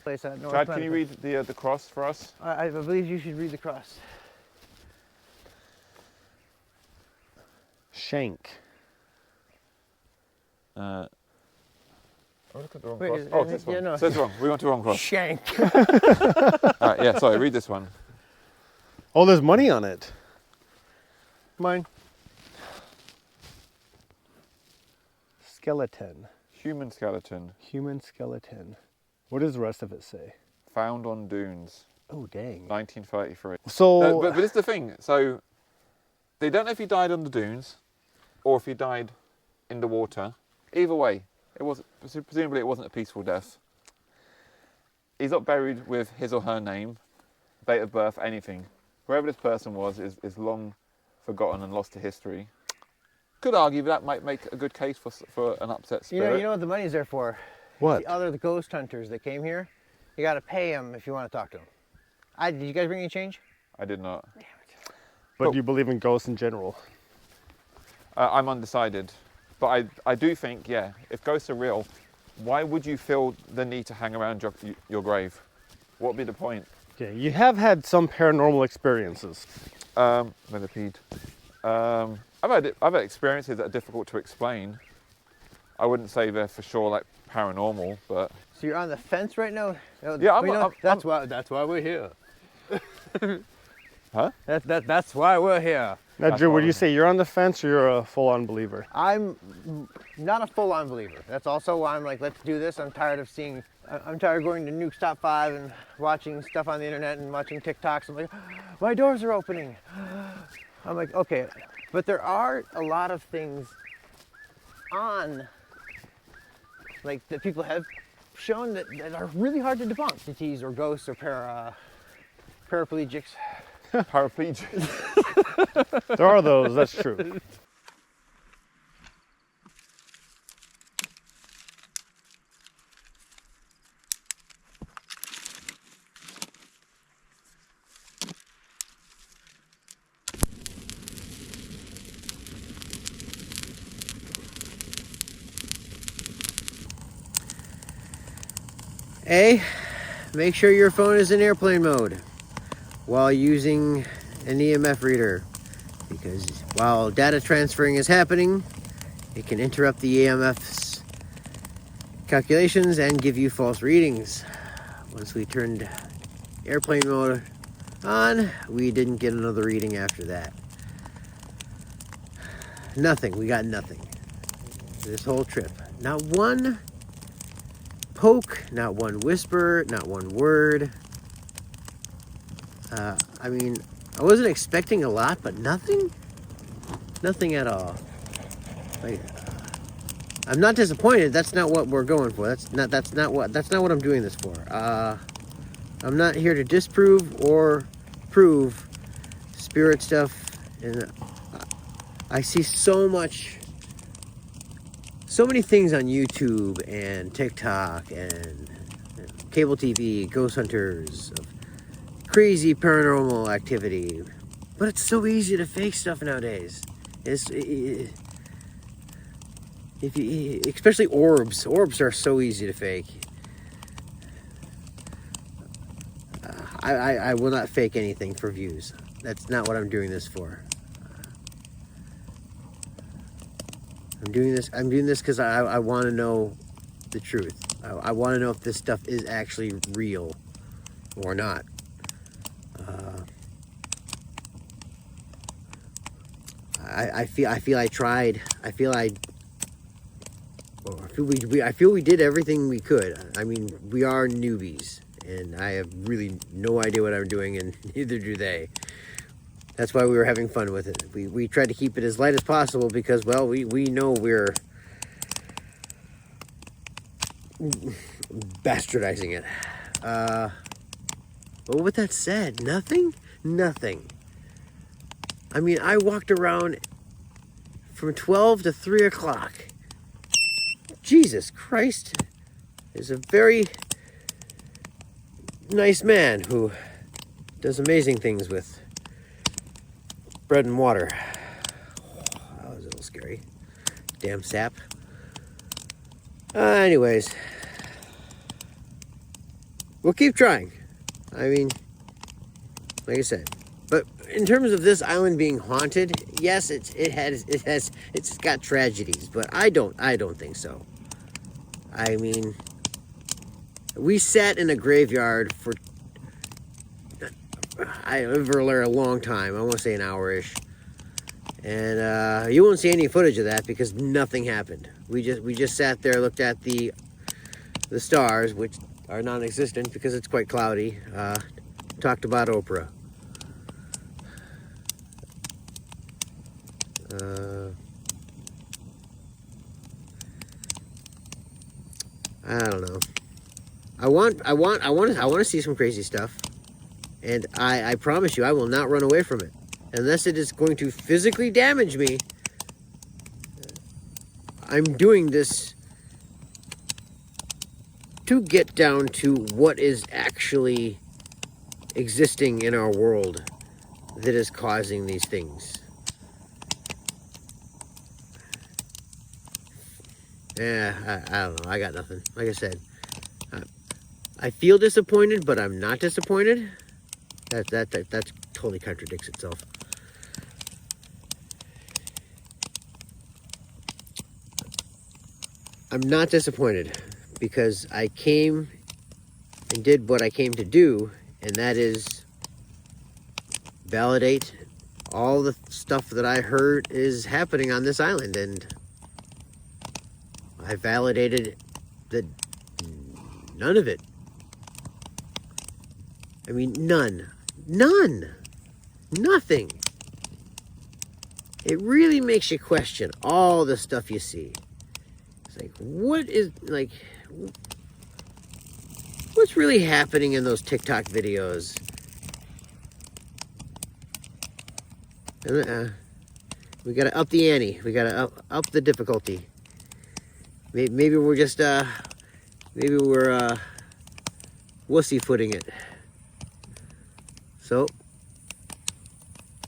Chad, can you read the cross for us? I believe you should read the cross. Shank. Oh, look at the wrong Wait, cross. Oh, this one. Yeah, no. So it's wrong. We went to the wrong cross. Shank. All right, yeah, sorry, read this one. Oh, there's money on it. Mine. Skeleton. Human skeleton. Human skeleton. What does the rest of it say? Found on dunes. Oh, dang. 1933. So... but it's the thing. So they don't know if he died on the dunes or if he died in the water. Either way, presumably it wasn't a peaceful death. He's not buried with his or her name, date of birth, anything. Whoever this person was is long forgotten and lost to history. Could argue that might make a good case for an upset spirit. You know what the money's there for? What? The ghost hunters that came here. You got to pay them if you want to talk to them. Did you guys bring any change? I did not. Damn it. But do you believe in ghosts in general? I'm undecided. But I do think, yeah, if ghosts are real, why would you feel the need to hang around your grave? What would be the point? Okay, you have had some paranormal experiences. Millipede. I've had experiences that are difficult to explain. I wouldn't say they're for sure like paranormal, but. So you're on the fence right now? Yeah, that's why we're here. Huh? That's why we're here. Now, Drew, would you say you're on the fence or you're a full-on believer? I'm not a full-on believer. That's also why I'm like, let's do this. I'm tired of going to Nuke's Top 5 and watching stuff on the internet and watching TikToks. I'm like, my doors are opening. I'm like, okay. But there are a lot of things like that people have shown that are really hard to debunk. CTs or ghosts or paraplegics. Paraplegics. There are those, that's true. Make sure your phone is in airplane mode while using an EMF reader, because while data transferring is happening, it can interrupt the EMF's calculations and give you false readings. Once we turned airplane mode on, we didn't get another reading after that. Nothing. We got nothing. This whole trip. Not one poke, not one whisper, not one word. I mean, I wasn't expecting a lot, but nothing? Nothing at all. Like, I'm not disappointed. That's not what we're going for. That's not what I'm doing this for. I'm not here to disprove or prove spirit stuff, and I see so many things on YouTube and TikTok and cable TV, ghost hunters, of crazy paranormal activity, but it's so easy to fake stuff nowadays. Especially orbs. Orbs are so easy to fake. I will not fake anything for views. That's not what I'm doing this for. I'm doing this because I want to know the truth. I want to know if this stuff is actually real or not. I feel I tried. I feel we did everything we could. I mean, we are newbies, and I have really no idea what I'm doing, and neither do they. That's why we were having fun with it. We tried to keep it as light as possible because, well, we know we're bastardizing it. But with that said, nothing. I mean, I walked around from 12 to 3 o'clock. Jesus Christ. There's a very nice man who does amazing things with bread and water. That was a little scary. Damn sap. Anyways. We'll keep trying. I mean, like I said. But in terms of this island being haunted, yes, it's got tragedies, but I don't think so. I mean, we sat in a graveyard for over a long time. I want to say an hour-ish, and you won't see any footage of that because nothing happened. We just sat there, looked at the stars, which are non-existent because it's quite cloudy. Talked about Oprah. I don't know. I want to see some crazy stuff, and I promise you, I will not run away from it unless it is going to physically damage me. I'm doing this to get down to what is actually existing in our world that is causing these things. Yeah, I don't know. I got nothing. Like I said, I feel disappointed, but I'm not disappointed. That totally contradicts itself. I'm not disappointed because I came and did what I came to do, and that is validate all the stuff that I heard is happening on this island, and I validated that none of it. I mean, none. Nothing. It really makes you question all the stuff you see. It's like, what's really happening in those TikTok videos? We gotta up the ante. We gotta up the difficulty. Maybe we're just, wussy-footing it. So,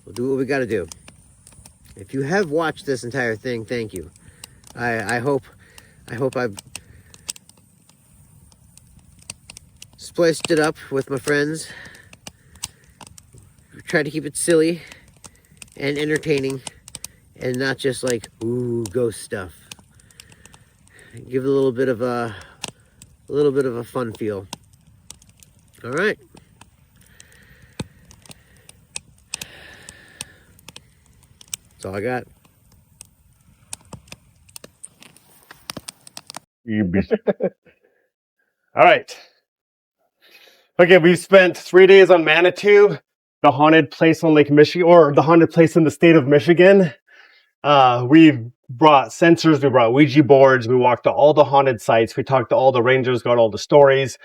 we'll do what we gotta do. If you have watched this entire thing, thank you. I hope I've spliced it up with my friends. We tried to keep it silly and entertaining, and not just like, ooh, ghost stuff. Give it a little bit of a fun feel. All right. That's all I got. All right. Okay, we've spent 3 days on Manitou, the haunted place on Lake Michigan, or the haunted place in the state of Michigan. We've brought sensors, we brought Ouija boards, we walked to all the haunted sites, we talked to all the rangers, got all the stories.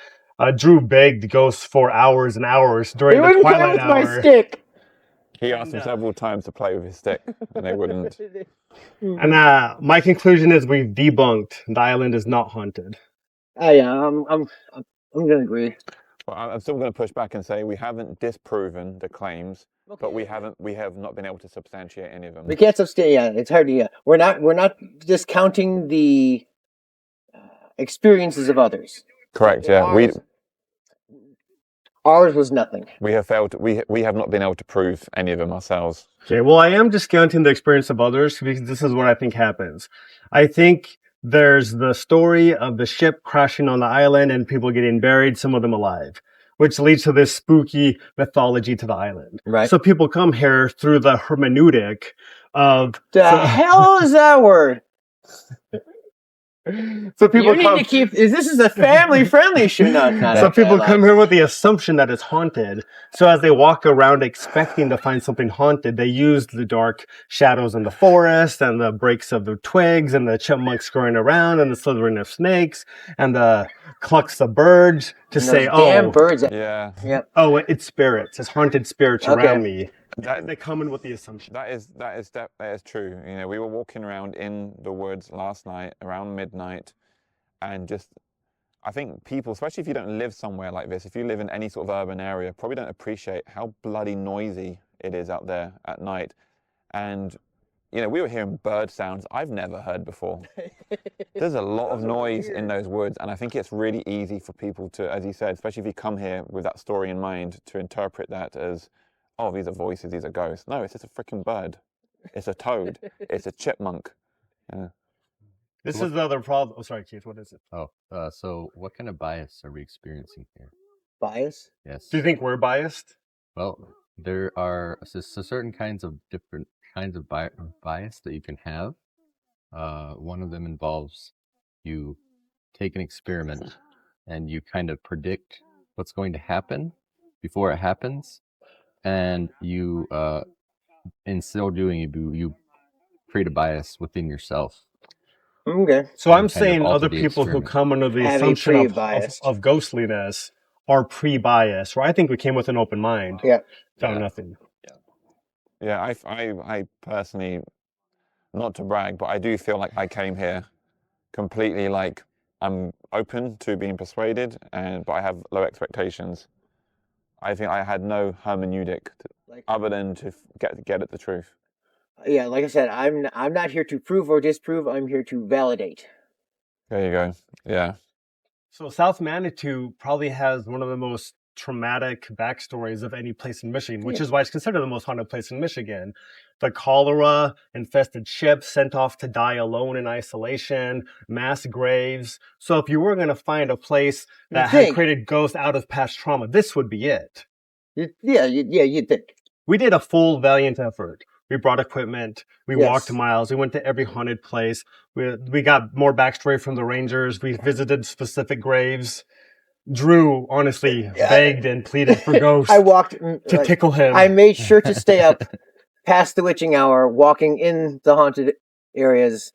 Drew begged ghosts for hours and hours during the twilight hour. My stick. He asked them several times to play with his stick, and they wouldn't. And my conclusion is we've debunked the island is not haunted. Yeah, I'm gonna agree. Well, I'm still going to push back and say we haven't disproven the claims, but we have not been able to substantiate any of them. We can't substantiate. Yeah, it's hard to. Yeah, we're not discounting the experiences of others. Correct. Yeah, ours was nothing. we have failed. We have not been able to prove any of them ourselves. Okay, well, I am discounting the experience of others because this is what I think happens. I think there's the story of the ship crashing on the island and people getting buried, some of them alive, which leads to this spooky mythology to the island. Right. So people come here through the hermeneutic of... hell is that word? So people you need to keep. This is a family-friendly show. Not so people come here with the assumption that it's haunted. So as they walk around expecting to find something haunted, they use the dark shadows in the forest and the breaks of the twigs and the chipmunks scurrying around and the slithering of snakes and the clucks of birds to say, damn birds. Yeah. Yep. Oh, it's spirits. It's haunted spirits around me. They come in with the assumption. That is true. You know, we were walking around in the woods last night around midnight, and just, I think people, especially if you don't live somewhere like this, if you live in any sort of urban area, probably don't appreciate how bloody noisy it is out there at night. And you know, we were hearing bird sounds I've never heard before. There's a lot of noise in those woods, and I think it's really easy for people to, as you said, especially if you come here with that story in mind, to interpret that as, oh, these are voices, these are ghosts. No, it's just a freaking bird. It's a toad. It's a chipmunk. Yeah. This is the other problem. Oh, sorry, Keith, what is it? Oh, so what kind of bias are we experiencing here? Bias? Yes. Do you think we're biased? Well, there are certain kinds of different kinds of bias that you can have. One of them involves you take an experiment and you kind of predict what's going to happen before it happens, and you, in so doing, you create a bias within yourself. Okay. So I'm saying other people who come under the assumption of ghostliness are pre-biased, where I think we came with an open mind. Yeah. Found nothing. Yeah, I personally, not to brag, but I do feel like I came here completely like I'm open to being persuaded, but I have low expectations. I think I had no hermeneutic other than to get at the truth. Yeah, like I said, I'm not here to prove or disprove. I'm here to validate. There you go. Yeah. So South Manitou probably has one of the most traumatic backstories of any place in Michigan, which is why it's considered the most haunted place in Michigan. The cholera infested ship sent off to die alone in isolation, mass graves. So if you were going to find a place that had created ghosts out of past trauma, this would be it. You'd think. We did a full valiant effort. We brought equipment. We walked miles. We went to every haunted place. We got more backstory from the rangers. We visited specific graves. Drew honestly begged and pleaded for ghosts. I walked to tickle him. I made sure to stay up past the witching hour, walking in the haunted areas,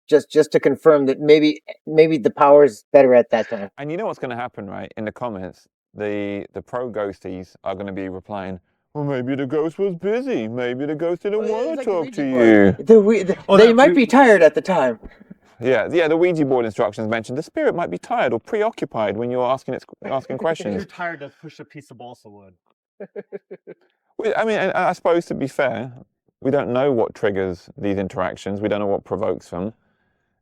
just to confirm that maybe the power is better at that time. And you know what's going to happen, right? In the comments, the pro ghosties are going to be replying, well, maybe the ghost was busy. Maybe the ghost didn't want to talk to you. They might be tired at the time. Yeah, the Ouija board instructions mentioned the spirit might be tired or preoccupied when you're asking questions. You're tired to push a piece of balsa wood. I mean, I suppose to be fair, we don't know what triggers these interactions. We don't know what provokes them,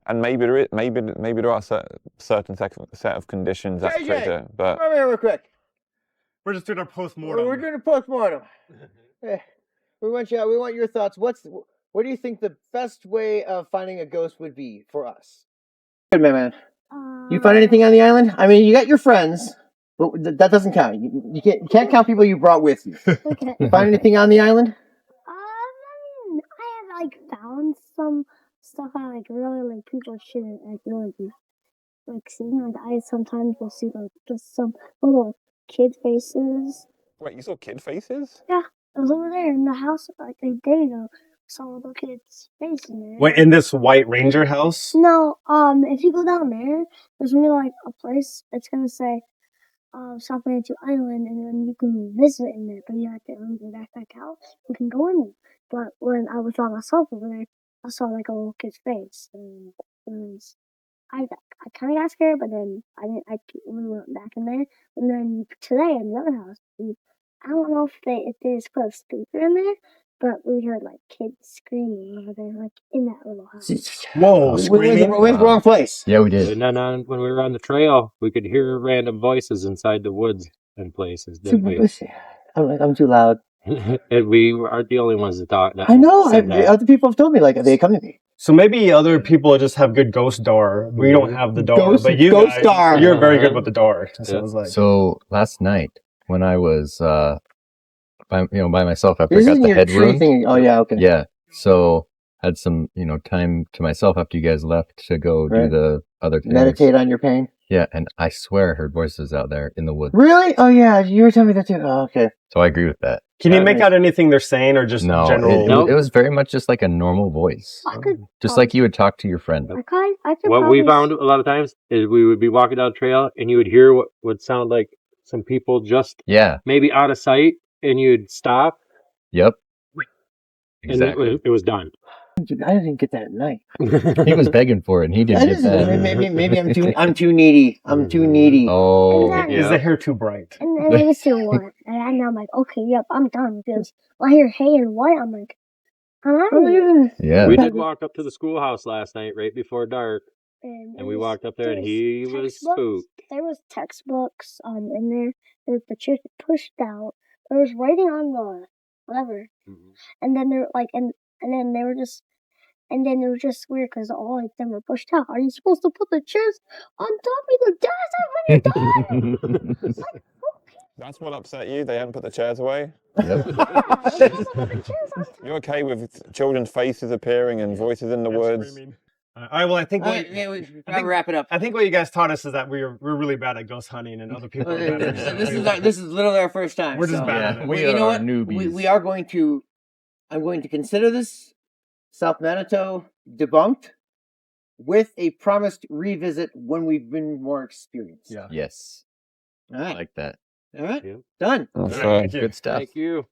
and maybe there are certain set of conditions that trigger. But come here real quick. We're just doing our post-mortem. We're doing a post-mortem. We want your thoughts. What do you think the best way of finding a ghost would be for us? Good man. You find anything on the island? I mean, you got your friends, but that doesn't count. You can't count people you brought with you. Okay. You find anything on the island? I mean, I have found some stuff I really people shouldn't really be seeing. I sometimes will see just some little kid faces. Wait, you saw kid faces? Yeah, I was over there in the house a day ago. Saw a little kid's face in there. Wait, in this White Ranger house? No, if you go down there, there's gonna be a place that's gonna say South Manitou Island, and then you can visit in there, but you have to leave your backpack out. You can go in there. But when I was by myself over there, I saw a little kid's face, and I kind of got scared, but then we went back in there, and then today in the other house, I don't know if they just put a speaker in there, but we heard kids screaming over there, in that little house. Whoa, screaming? We went the wrong place. Yeah, we did. And then when we were on the trail, we could hear random voices inside the woods and places, didn't we? I'm too loud. And we aren't the only ones that thought that. I know. Other people have told me they come to me. So maybe other people just have good ghost door. We don't have the door, but you ghost door. You're very good with the door. It sounds like. So last night when I was by myself after This I got isn't the your head tree wound. thing. Oh yeah, okay. Yeah. So had some time to myself after you guys left to go do the other things. Meditate on your pain. Yeah, and I swear I heard voices out there in the woods. Really? Oh yeah, you were telling me that too. Oh, okay. So I agree with that. Can you make out anything they're saying, or just general? It was very much just like a normal voice, just like you would talk to your friend. What we found a lot of times is we would be walking down the trail, and you would hear what would sound like some people just maybe out of sight, and you'd stop. Yep. Exactly. And it was done. I didn't get that at night. He was begging for it, and he didn't get that. Maybe I'm too needy. I'm too needy. Oh, Is the hair too bright? And then I still want, and I'm like, okay, yep, I'm done. Because when I hear hay and white, I'm like, yeah. We did walk up to the schoolhouse last night, right before dark, and we walked up there, and he was spooked. There was textbooks in there. There was the chairs pushed out. There was writing on the whatever, and then they're and then they were just. And then it was just weird because all of them were pushed out. Are you supposed to put the chairs on top of the desk when you're done? That's what upset you? They hadn't put the chairs away? Yep. You're okay with children's faces appearing and voices in the woods? All right, well, I think wrap it up. I think what you guys taught us is that we're really bad at ghost hunting, and other people are better. This is literally our first time. We're just bad at it. We you know are what? newbies. We are going to. I'm going to consider this South Manitou debunked with a promised revisit when we've been more experienced. Yeah. Yes. All right. Like that. All right. Done. That's right. Good stuff. Thank you.